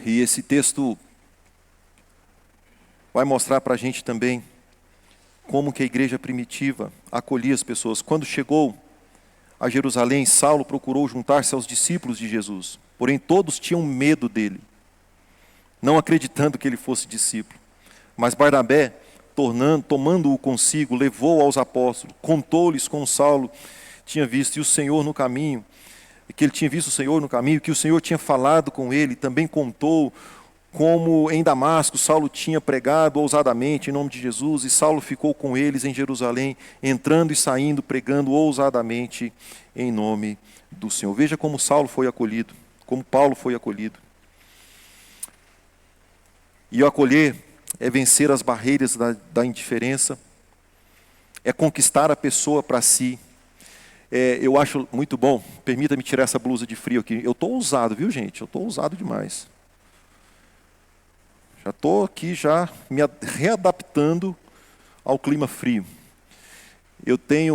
E esse texto vai mostrar para a gente também como que a igreja primitiva acolhia as pessoas. Quando chegou a Jerusalém, Saulo procurou juntar-se aos discípulos de Jesus. Porém, todos tinham medo dele, não acreditando que ele fosse discípulo. Mas Barnabé, tomando-o consigo, levou aos apóstolos, contou-lhes como Saulo tinha visto e o Senhor no caminho, que ele tinha visto o Senhor no caminho, que o Senhor tinha falado com ele, também contou como em Damasco Saulo tinha pregado ousadamente em nome de Jesus, e Saulo ficou com eles em Jerusalém, entrando e saindo, pregando ousadamente em nome do Senhor. Veja como Saulo foi acolhido, como Paulo foi acolhido. E o acolher é vencer as barreiras da indiferença, é conquistar a pessoa para si. Eu acho muito bom, permita-me tirar essa blusa de frio aqui. Eu estou ousado, viu gente? Eu estou ousado demais. Já estou aqui me readaptando ao clima frio.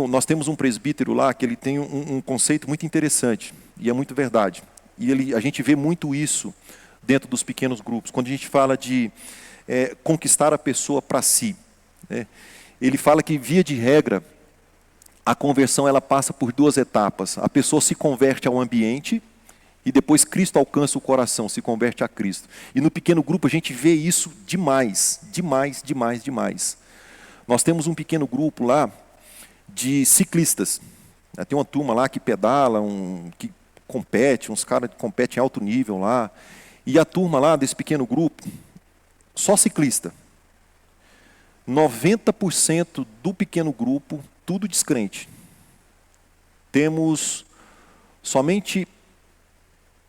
Nós temos um presbítero lá que ele tem um conceito muito interessante, e é muito verdade. E a gente vê muito isso dentro dos pequenos grupos, quando a gente fala de conquistar a pessoa para si. Ele fala que, via de regra, a conversão ela passa por duas etapas. A pessoa se converte ao ambiente e depois Cristo alcança o coração, se converte a Cristo. E no pequeno grupo a gente vê isso demais, demais, demais, demais. Nós temos um pequeno grupo lá de ciclistas. Tem uma turma lá que pedala, que compete, uns caras que competem em alto nível lá. E a turma lá desse pequeno grupo, só ciclista. 90% do pequeno grupo, tudo descrente. Temos somente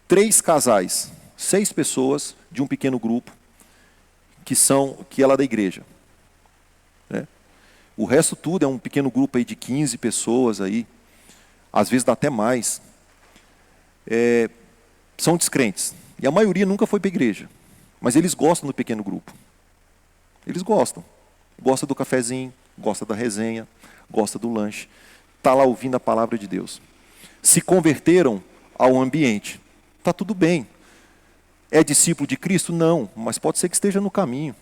3 casais, 6 pessoas de um pequeno grupo que é lá da igreja. O resto tudo é um pequeno grupo aí de 15 pessoas aí, às vezes dá até mais. São descrentes. E a maioria nunca foi para a igreja, mas eles gostam do pequeno grupo. Eles gostam. Gosta do cafezinho, gosta da resenha, gosta do lanche. Está lá ouvindo a palavra de Deus. Se converteram ao ambiente. Está tudo bem. É discípulo de Cristo? Não, mas pode ser que esteja no caminho.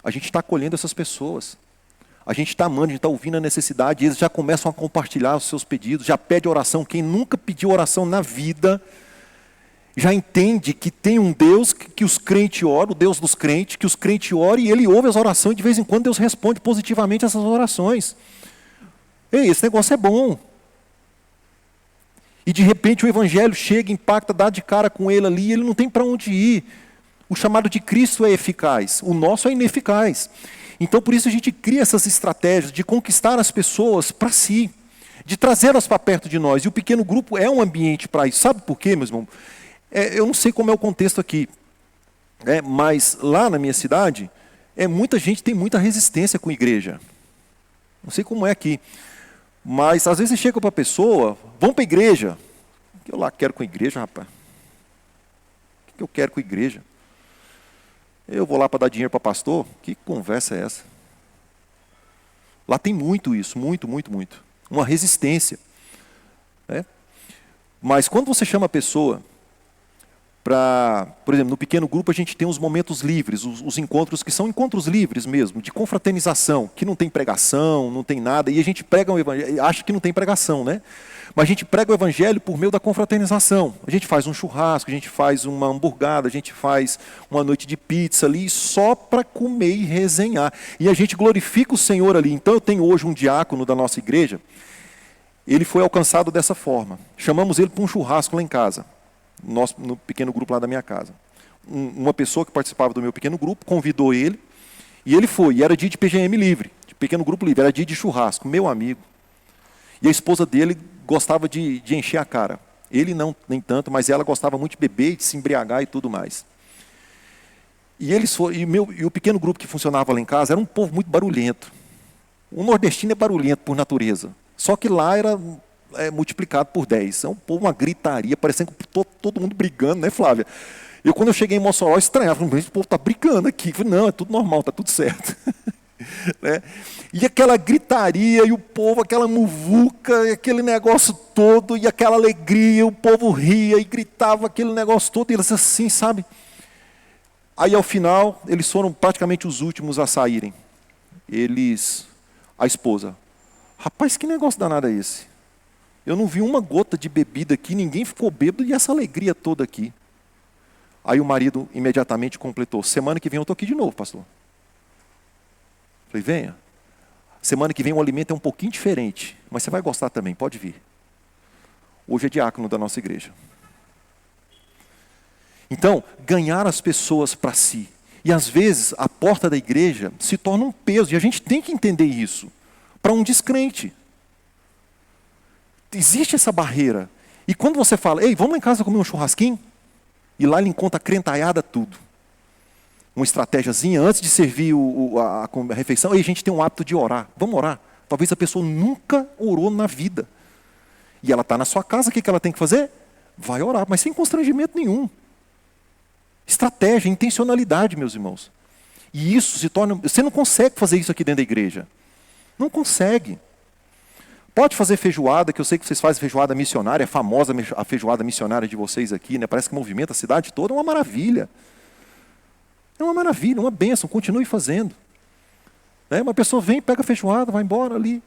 A gente está acolhendo essas pessoas. A gente está amando, a gente está ouvindo a necessidade, e eles já começam a compartilhar os seus pedidos, já pede oração. Quem nunca pediu oração na vida, já entende que tem um Deus que os crentes oram, o Deus dos crentes, que os crentes oram, e ele ouve as orações, e de vez em quando Deus responde positivamente essas orações. Ei, esse negócio é bom. E de repente o evangelho chega, impacta, dá de cara com ele ali, e ele não tem para onde ir. O chamado de Cristo é eficaz, o nosso é ineficaz. Então por isso a gente cria essas estratégias de conquistar as pessoas para si, de trazê-las para perto de nós. E o pequeno grupo é um ambiente para isso. Sabe por quê, meus irmãos? Eu não sei como é o contexto aqui, mas lá na minha cidade, muita gente tem muita resistência com a igreja. Não sei como é aqui. Mas às vezes você chega para a pessoa, vamos para a igreja. O que eu lá quero com a igreja, rapaz? O que eu quero com a igreja? Eu vou lá para dar dinheiro para pastor? Que conversa é essa? Lá tem muito isso, muito, muito, muito. Uma resistência. né? Mas quando você chama a pessoa para, por exemplo, no pequeno grupo a gente tem os momentos livres, os encontros que são encontros livres mesmo, de confraternização, que não tem pregação, não tem nada, e a gente prega o evangelho, acha que não tem pregação, né? Mas a gente prega o evangelho por meio da confraternização. A gente faz um churrasco, a gente faz uma hamburgada, a gente faz uma noite de pizza ali, só para comer e resenhar. E a gente glorifica o Senhor ali. Então eu tenho hoje um diácono da nossa igreja, ele foi alcançado dessa forma. Chamamos ele para um churrasco lá em casa, no pequeno grupo lá da minha casa. Uma pessoa que participava do meu pequeno grupo convidou ele, e ele foi. E era dia de PGM livre, de pequeno grupo livre, era dia de churrasco, meu amigo. E a esposa dele gostava de encher a cara. Ele não, nem tanto, mas ela gostava muito de beber, de se embriagar e tudo mais. E o pequeno grupo que funcionava lá em casa era um povo muito barulhento. O nordestino é barulhento por natureza. Só que lá era multiplicado por 10. É um povo, uma gritaria, parecendo que todo mundo brigando, né, Flávia? Quando eu cheguei em Mossoró, estranhava. Esse povo está brigando aqui. Eu falei, não, é tudo normal, está tudo certo. Né? E aquela gritaria, e o povo, aquela muvuca, e aquele negócio todo, e aquela alegria, o povo ria e gritava aquele negócio todo, e eles assim, sabe? Aí ao final, eles foram praticamente os últimos a saírem. A esposa, rapaz, que negócio danado é esse? Eu não vi uma gota de bebida aqui, ninguém ficou bêbado, e essa alegria toda aqui. Aí o marido imediatamente completou, semana que vem eu estou aqui de novo, pastor. Falei, venha. Semana que vem o alimento é um pouquinho diferente, mas você vai gostar também, pode vir. Hoje é diácono da nossa igreja. Então, ganhar as pessoas para si. E às vezes a porta da igreja se torna um peso, e a gente tem que entender isso, para um descrente. Existe essa barreira. E quando você fala, ei, vamos lá em casa comer um churrasquinho? E lá ele encontra crentaiada tudo. Uma estratégiazinha, antes de servir a refeição, aí a gente tem um hábito de orar. Vamos orar. Talvez a pessoa nunca orou na vida. E ela está na sua casa, o que ela tem que fazer? Vai orar, mas sem constrangimento nenhum. Estratégia, intencionalidade, meus irmãos. E isso se torna... Você não consegue fazer isso aqui dentro da igreja. Não consegue. Pode fazer feijoada, que eu sei que vocês fazem feijoada missionária, é famosa a feijoada missionária de vocês aqui, né? Parece que movimenta a cidade toda, é uma maravilha. É uma maravilha, uma bênção, continue fazendo. Uma pessoa vem, pega a feijoada, vai embora ali.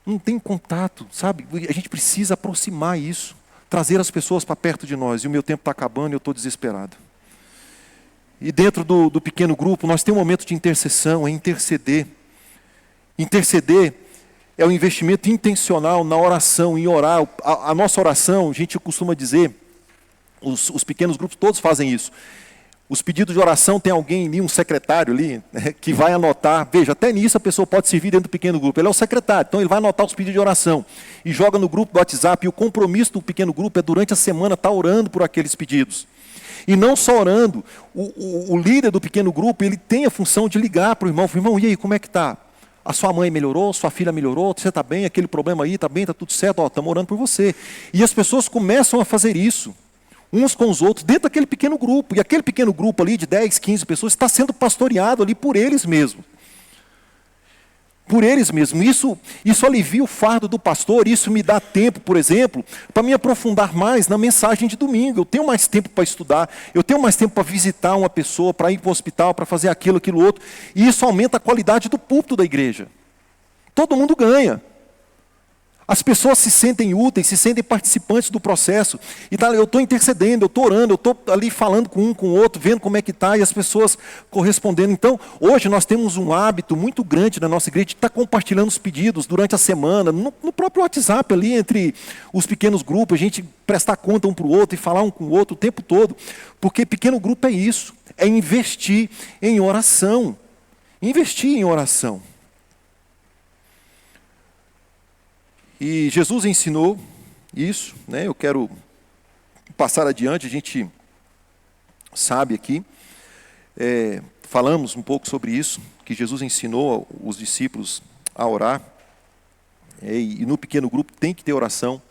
Não tem contato, sabe? A gente precisa aproximar isso, trazer as pessoas para perto de nós. E o meu tempo está acabando e eu estou desesperado. E dentro do pequeno grupo, nós temos um momento de intercessão, é interceder. Interceder é o investimento intencional na oração, em orar. A nossa oração, a gente costuma dizer, os pequenos grupos todos fazem isso. Os pedidos de oração, tem alguém ali, um secretário ali, né, que vai anotar. Veja, até nisso a pessoa pode servir dentro do pequeno grupo. Ele é o secretário, então ele vai anotar os pedidos de oração. E joga no grupo do WhatsApp. E o compromisso do pequeno grupo é durante a semana estar orando por aqueles pedidos. E não só orando, o líder do pequeno grupo, ele tem a função de ligar para o irmão. Irmão, e aí, como é que está? A sua mãe melhorou, sua filha melhorou, você está bem, aquele problema aí está bem, está tudo certo, estamos orando por você. E as pessoas começam a fazer isso, uns com os outros, dentro daquele pequeno grupo. E aquele pequeno grupo ali de 10, 15 pessoas está sendo pastoreado ali por eles mesmos. Por eles mesmos. Isso alivia o fardo do pastor, isso me dá tempo, por exemplo, para me aprofundar mais na mensagem de domingo. Eu tenho mais tempo para estudar, eu tenho mais tempo para visitar uma pessoa, para ir para o hospital, para fazer aquilo outro. E isso aumenta a qualidade do púlpito da igreja. Todo mundo ganha. As pessoas se sentem úteis, se sentem participantes do processo. E eu estou intercedendo, eu estou orando, eu estou ali falando com um, com o outro, vendo como é que está, e as pessoas correspondendo. Então, hoje nós temos um hábito muito grande na nossa igreja de estar compartilhando os pedidos durante a semana, no próprio WhatsApp ali, entre os pequenos grupos, a gente prestar conta um para o outro e falar um com o outro o tempo todo. Porque pequeno grupo é isso, é investir em oração. Investir em oração. E Jesus ensinou isso, né? Eu quero passar adiante, a gente sabe aqui, falamos um pouco sobre isso, que Jesus ensinou os discípulos a orar, e no pequeno grupo tem que ter oração,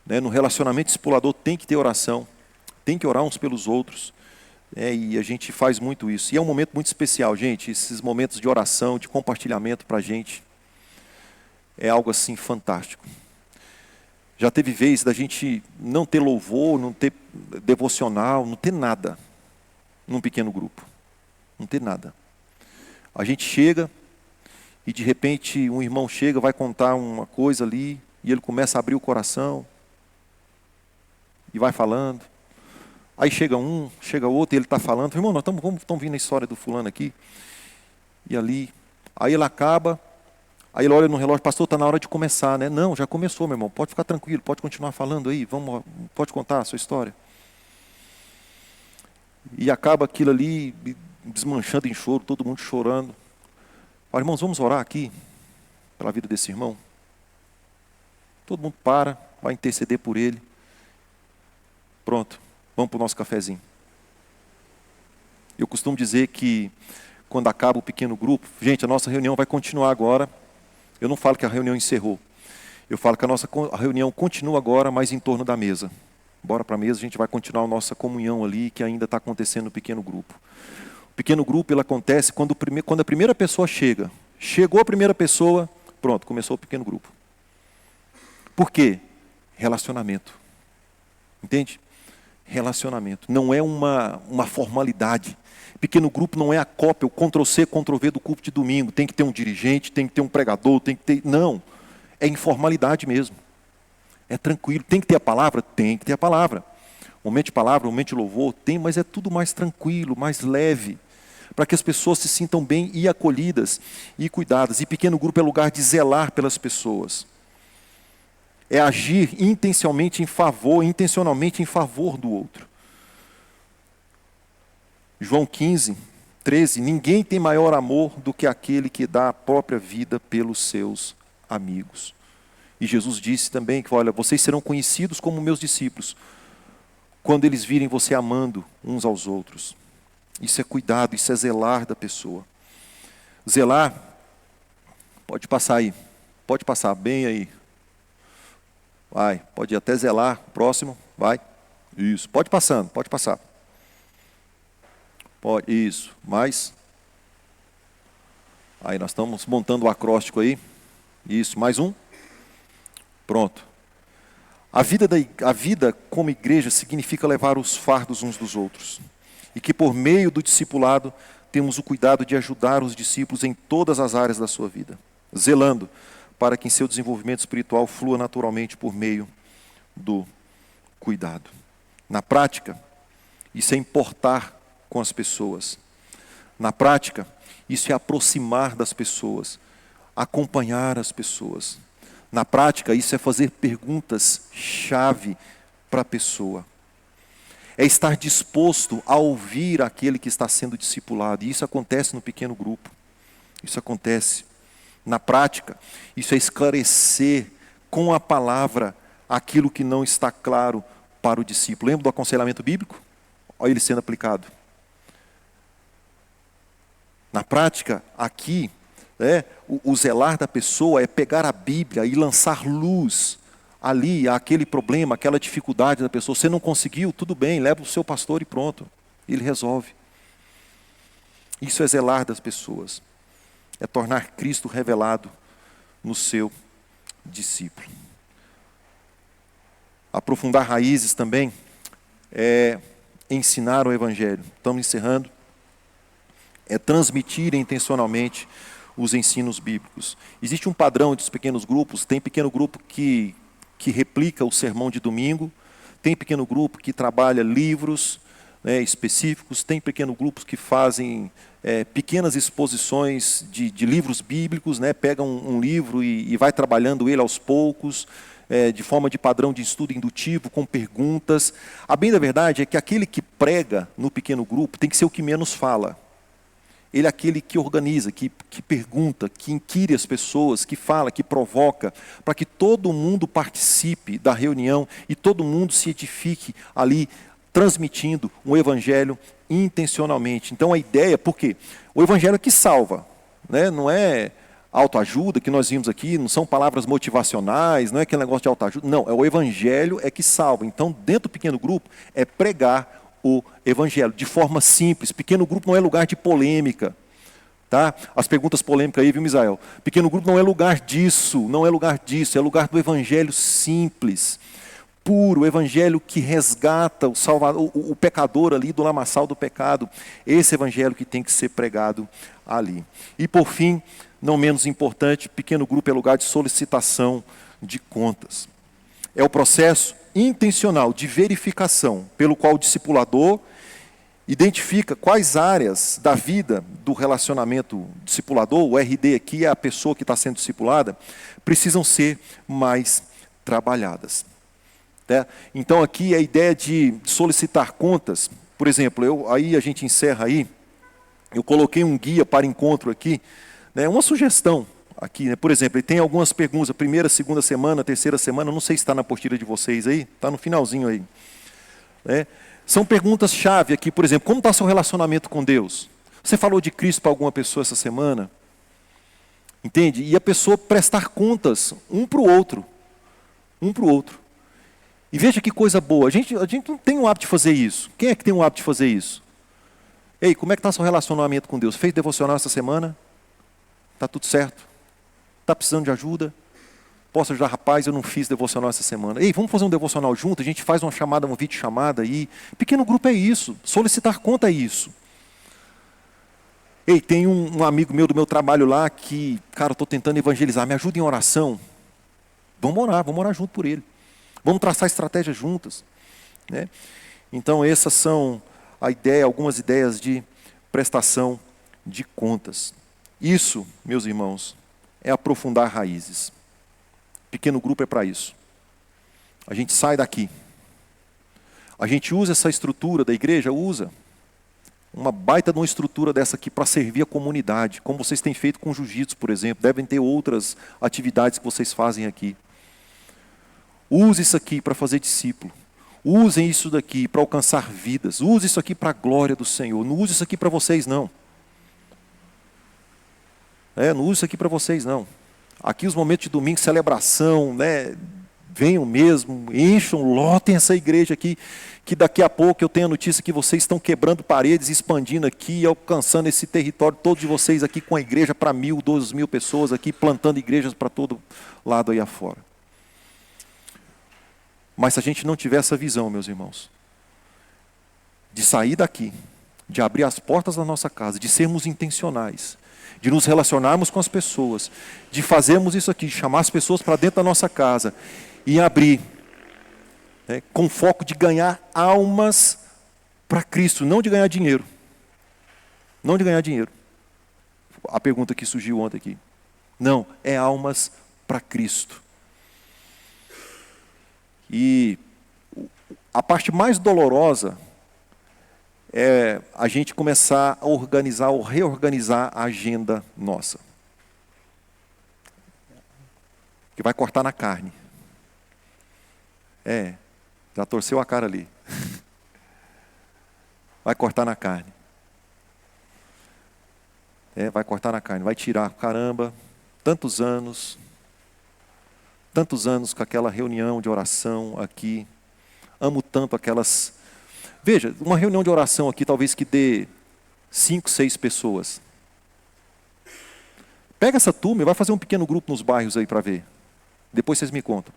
né? No relacionamento discipulador tem que ter oração, tem que orar uns pelos outros, e a gente faz muito isso. E é um momento muito especial, gente, esses momentos de oração, de compartilhamento para a gente. É algo assim fantástico. Já teve vez da gente não ter louvor, não ter devocional, não ter nada num pequeno grupo. Não ter nada. A gente chega e de repente um irmão chega, vai contar uma coisa ali, e ele começa a abrir o coração e vai falando. Aí chega um, chega outro, e ele está falando, irmão, nós estamos vindo a história do fulano aqui, e ali. Aí ele acaba, aí ele olha no relógio, pastor, está na hora de começar, né? Não, já começou, meu irmão, pode ficar tranquilo, pode continuar falando aí, pode contar a sua história. E acaba aquilo ali, desmanchando em choro, todo mundo chorando. Fala, irmãos, vamos orar aqui, pela vida desse irmão? Todo mundo para, vai interceder por ele. Pronto, vamos para o nosso cafezinho. Eu costumo dizer que, quando acaba o pequeno grupo, gente, a nossa reunião vai continuar agora. Eu não falo que a reunião encerrou. Eu falo que a reunião continua agora, mas em torno da mesa. Bora para a mesa, a gente vai continuar a nossa comunhão ali, que ainda está acontecendo no pequeno grupo. O pequeno grupo, ele acontece quando a primeira pessoa chega. Chegou a primeira pessoa, pronto, começou o pequeno grupo. Por quê? Relacionamento. Entende? Relacionamento. Não é uma formalidade. Pequeno grupo não é a cópia, o Ctrl-C, Ctrl-V do culto de domingo. Tem que ter um dirigente, tem que ter um pregador, tem que ter... Não. É informalidade mesmo. É tranquilo. Tem que ter a palavra? Tem que ter a palavra. Momento de palavra, momento de louvor, tem, mas é tudo mais tranquilo, mais leve, para que as pessoas se sintam bem e acolhidas e cuidadas. E pequeno grupo é lugar de zelar pelas pessoas. É agir intencionalmente em favor do outro. João 15, 13, ninguém tem maior amor do que aquele que dá a própria vida pelos seus amigos. E Jesus disse também que, olha, vocês serão conhecidos como meus discípulos, quando eles virem você amando uns aos outros. Isso é cuidado, isso é zelar da pessoa. Zelar, pode passar aí, pode passar bem aí. Vai, pode até zelar, próximo, vai. Isso, pode passando, pode passar. Pode, isso, mais. Aí nós estamos montando o acróstico aí. Isso, mais um. Pronto. A vida como igreja significa levar os fardos uns dos outros. E que por meio do discipulado temos o cuidado de ajudar os discípulos em todas as áreas da sua vida, zelando para que em seu desenvolvimento espiritual flua naturalmente por meio do cuidado. Na prática, isso é importar com as pessoas. Na prática, isso é aproximar das pessoas, acompanhar as pessoas. Na prática, isso é fazer perguntas-chave para a pessoa. É estar disposto a ouvir aquele que está sendo discipulado. E isso acontece no pequeno grupo. Isso acontece. Na prática, isso é esclarecer com a palavra aquilo que não está claro para o discípulo. Lembra do aconselhamento bíblico? Olha ele sendo aplicado. Na prática, aqui, o zelar da pessoa é pegar a Bíblia e lançar luz ali, aquele problema, aquela dificuldade da pessoa. Você não conseguiu? Tudo bem, leva o seu pastor e pronto. Ele resolve. Isso é zelar das pessoas. É tornar Cristo revelado no seu discípulo. Aprofundar raízes também é ensinar o Evangelho. Estamos encerrando. É transmitir intencionalmente os ensinos bíblicos. Existe um padrão entre os pequenos grupos. Tem pequeno grupo que replica o sermão de domingo. Tem pequeno grupo que trabalha livros específicos. Tem pequeno grupos que fazem pequenas exposições de livros bíblicos. Pega um livro e vai trabalhando ele aos poucos, de forma de padrão de estudo indutivo, com perguntas. A bem da verdade é que aquele que prega no pequeno grupo tem que ser o que menos fala. Ele é aquele que organiza, que pergunta, que inquire as pessoas, que fala, que provoca, para que todo mundo participe da reunião e todo mundo se edifique ali, transmitindo um evangelho intencionalmente. Então a ideia, porque o evangelho é que salva, não é autoajuda que nós vimos aqui, não são palavras motivacionais, não é aquele negócio de autoajuda, não, é o evangelho é que salva. Então dentro do pequeno grupo é pregar o evangelho de forma simples. Pequeno grupo não é lugar de polêmica. Tá? As perguntas polêmicas aí, viu, Misael? Pequeno grupo não é lugar disso, não é lugar disso, é lugar do evangelho simples, puro, o evangelho que resgata o salvador, o pecador ali do lamaçal do pecado. Esse evangelho que tem que ser pregado ali. E por fim, não menos importante, pequeno grupo é lugar de solicitação de contas. É o processo intencional de verificação pelo qual o discipulador identifica quais áreas da vida do relacionamento discipulador, o RD aqui é a pessoa que está sendo discipulada, precisam ser mais trabalhadas. Né? Então aqui a ideia de solicitar contas, por exemplo, aí a gente encerra aí, eu coloquei um guia para encontro aqui, né, uma sugestão aqui, né, por exemplo, ele tem algumas perguntas, primeira, segunda semana, terceira semana, não sei se está na apostila de vocês aí, está no finalzinho aí. Né? São perguntas-chave aqui, por exemplo, como está seu relacionamento com Deus? Você falou de Cristo para alguma pessoa essa semana? Entende? E a pessoa prestar contas um para o outro. Um para o outro. E veja que coisa boa, a gente não tem o hábito de fazer isso. Quem é que tem o hábito de fazer isso? Ei, como é que está seu relacionamento com Deus? Fez devocional essa semana? Está tudo certo? Está precisando de ajuda? Posso ajudar, rapaz, eu não fiz devocional essa semana. Ei, vamos fazer um devocional junto? A gente faz uma chamada, uma videochamada aí. Pequeno grupo é isso, solicitar conta é isso. Ei, tem um amigo meu do meu trabalho lá que, cara, eu estou tentando evangelizar, me ajuda em oração. Vamos orar junto por ele. Vamos traçar estratégias juntas. Né? Então, essas são algumas ideias de prestação de contas. Isso, meus irmãos, é aprofundar raízes. Pequeno grupo é para isso. A gente sai daqui. A gente usa essa estrutura da igreja, usa. Uma baita de uma estrutura dessa aqui para servir a comunidade, como vocês têm feito com o jiu-jitsu, por exemplo. Devem ter outras atividades que vocês fazem aqui. Use isso aqui para fazer discípulo. Usem isso daqui para alcançar vidas. Use isso aqui para a glória do Senhor. Não use isso aqui para vocês, não. Não use isso aqui para vocês, não. Aqui os momentos de domingo, celebração, né? Venham mesmo, encham, lotem essa igreja aqui, que daqui a pouco eu tenho a notícia que vocês estão quebrando paredes, expandindo aqui, alcançando esse território, todos de vocês aqui com a igreja para 1.000, 12.000 pessoas aqui, plantando igrejas para todo lado aí afora. Mas se a gente não tiver essa visão, meus irmãos, de sair daqui, de abrir as portas da nossa casa, de sermos intencionais, de nos relacionarmos com as pessoas, de fazermos isso aqui, de chamar as pessoas para dentro da nossa casa e abrir, né, com foco de ganhar almas para Cristo, não de ganhar dinheiro. Não de ganhar dinheiro. A pergunta que surgiu ontem aqui. Não, é almas para Cristo. E a parte mais dolorosa é a gente começar a organizar ou reorganizar a agenda nossa. Que vai cortar na carne. Já torceu a cara ali. Vai cortar na carne. Vai cortar na carne. Vai tirar, caramba, tantos anos com aquela reunião de oração aqui. Amo tanto aquelas... Veja, uma reunião de oração aqui talvez que dê 5, 6 pessoas. Pega essa turma e vai fazer um pequeno grupo nos bairros aí para ver. Depois vocês me contam.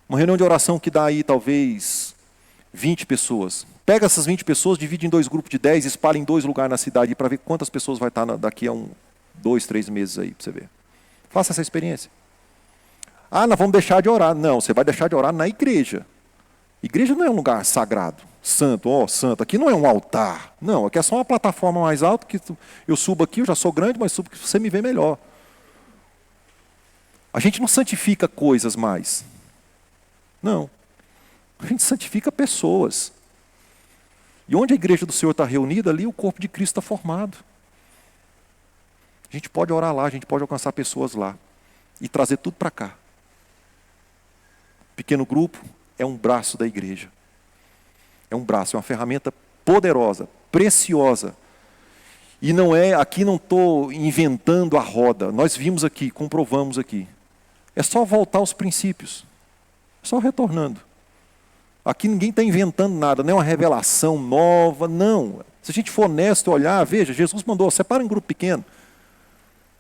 Uma reunião de oração que dá aí talvez 20 pessoas. Pega essas 20 pessoas, divide em 2 grupos de 10, espalha em 2 lugares na cidade para ver quantas pessoas vai estar daqui a 2, 3 meses aí, para você ver. Faça essa experiência. Nós vamos deixar de orar. Não, você vai deixar de orar na igreja. Igreja não é um lugar sagrado, santo, santo. Aqui não é um altar. Não, aqui é só uma plataforma mais alta que eu subo aqui, eu já sou grande, mas subo que você me vê melhor. A gente não santifica coisas mais. Não. A gente santifica pessoas. E onde a igreja do Senhor está reunida, ali o corpo de Cristo está formado. A gente pode orar lá, a gente pode alcançar pessoas lá. E trazer tudo para cá. Pequeno grupo é um braço da igreja. É um braço, é uma ferramenta poderosa, preciosa. E aqui não estou inventando a roda. Nós vimos aqui, comprovamos aqui. É só voltar aos princípios. Só retornando. Aqui ninguém está inventando nada, não é uma revelação nova, não. Se a gente for honesto e olhar, veja, Jesus mandou, separa um grupo pequeno.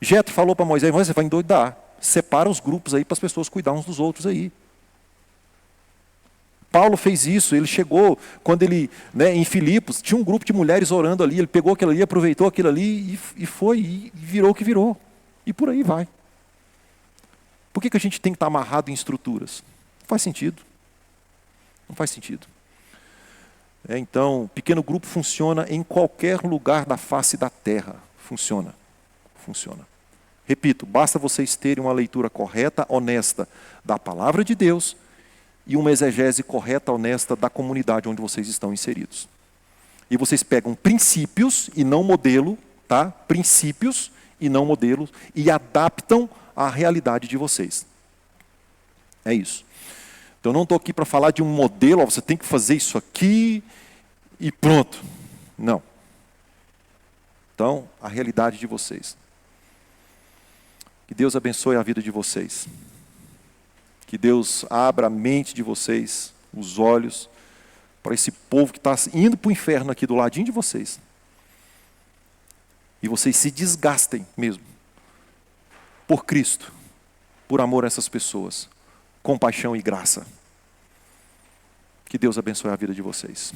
Jetro falou para Moisés, você vai endoidar. Separa os grupos aí para as pessoas cuidar uns dos outros aí. Paulo fez isso, ele chegou, quando ele, em Filipos, tinha um grupo de mulheres orando ali, ele pegou aquilo ali, aproveitou aquilo ali e foi, e virou o que virou. E por aí vai. Por que a gente tem que estar amarrado em estruturas? Não faz sentido. Não faz sentido. Então, pequeno grupo funciona em qualquer lugar da face da terra. Funciona. Funciona. Repito, basta vocês terem uma leitura correta, honesta da palavra de Deus e uma exegese correta, honesta da comunidade onde vocês estão inseridos. E vocês pegam princípios e não modelo, tá? Princípios e não modelos, e adaptam à realidade de vocês. É isso. Então, eu não estou aqui para falar de um modelo, ó, você tem que fazer isso aqui e pronto. Não. Então, a realidade de vocês. Que Deus abençoe a vida de vocês. Que Deus abra a mente de vocês, os olhos, para esse povo que está indo para o inferno aqui do ladinho de vocês. E vocês se desgastem mesmo. Por Cristo. Por amor a essas pessoas. Compaixão e graça. Que Deus abençoe a vida de vocês.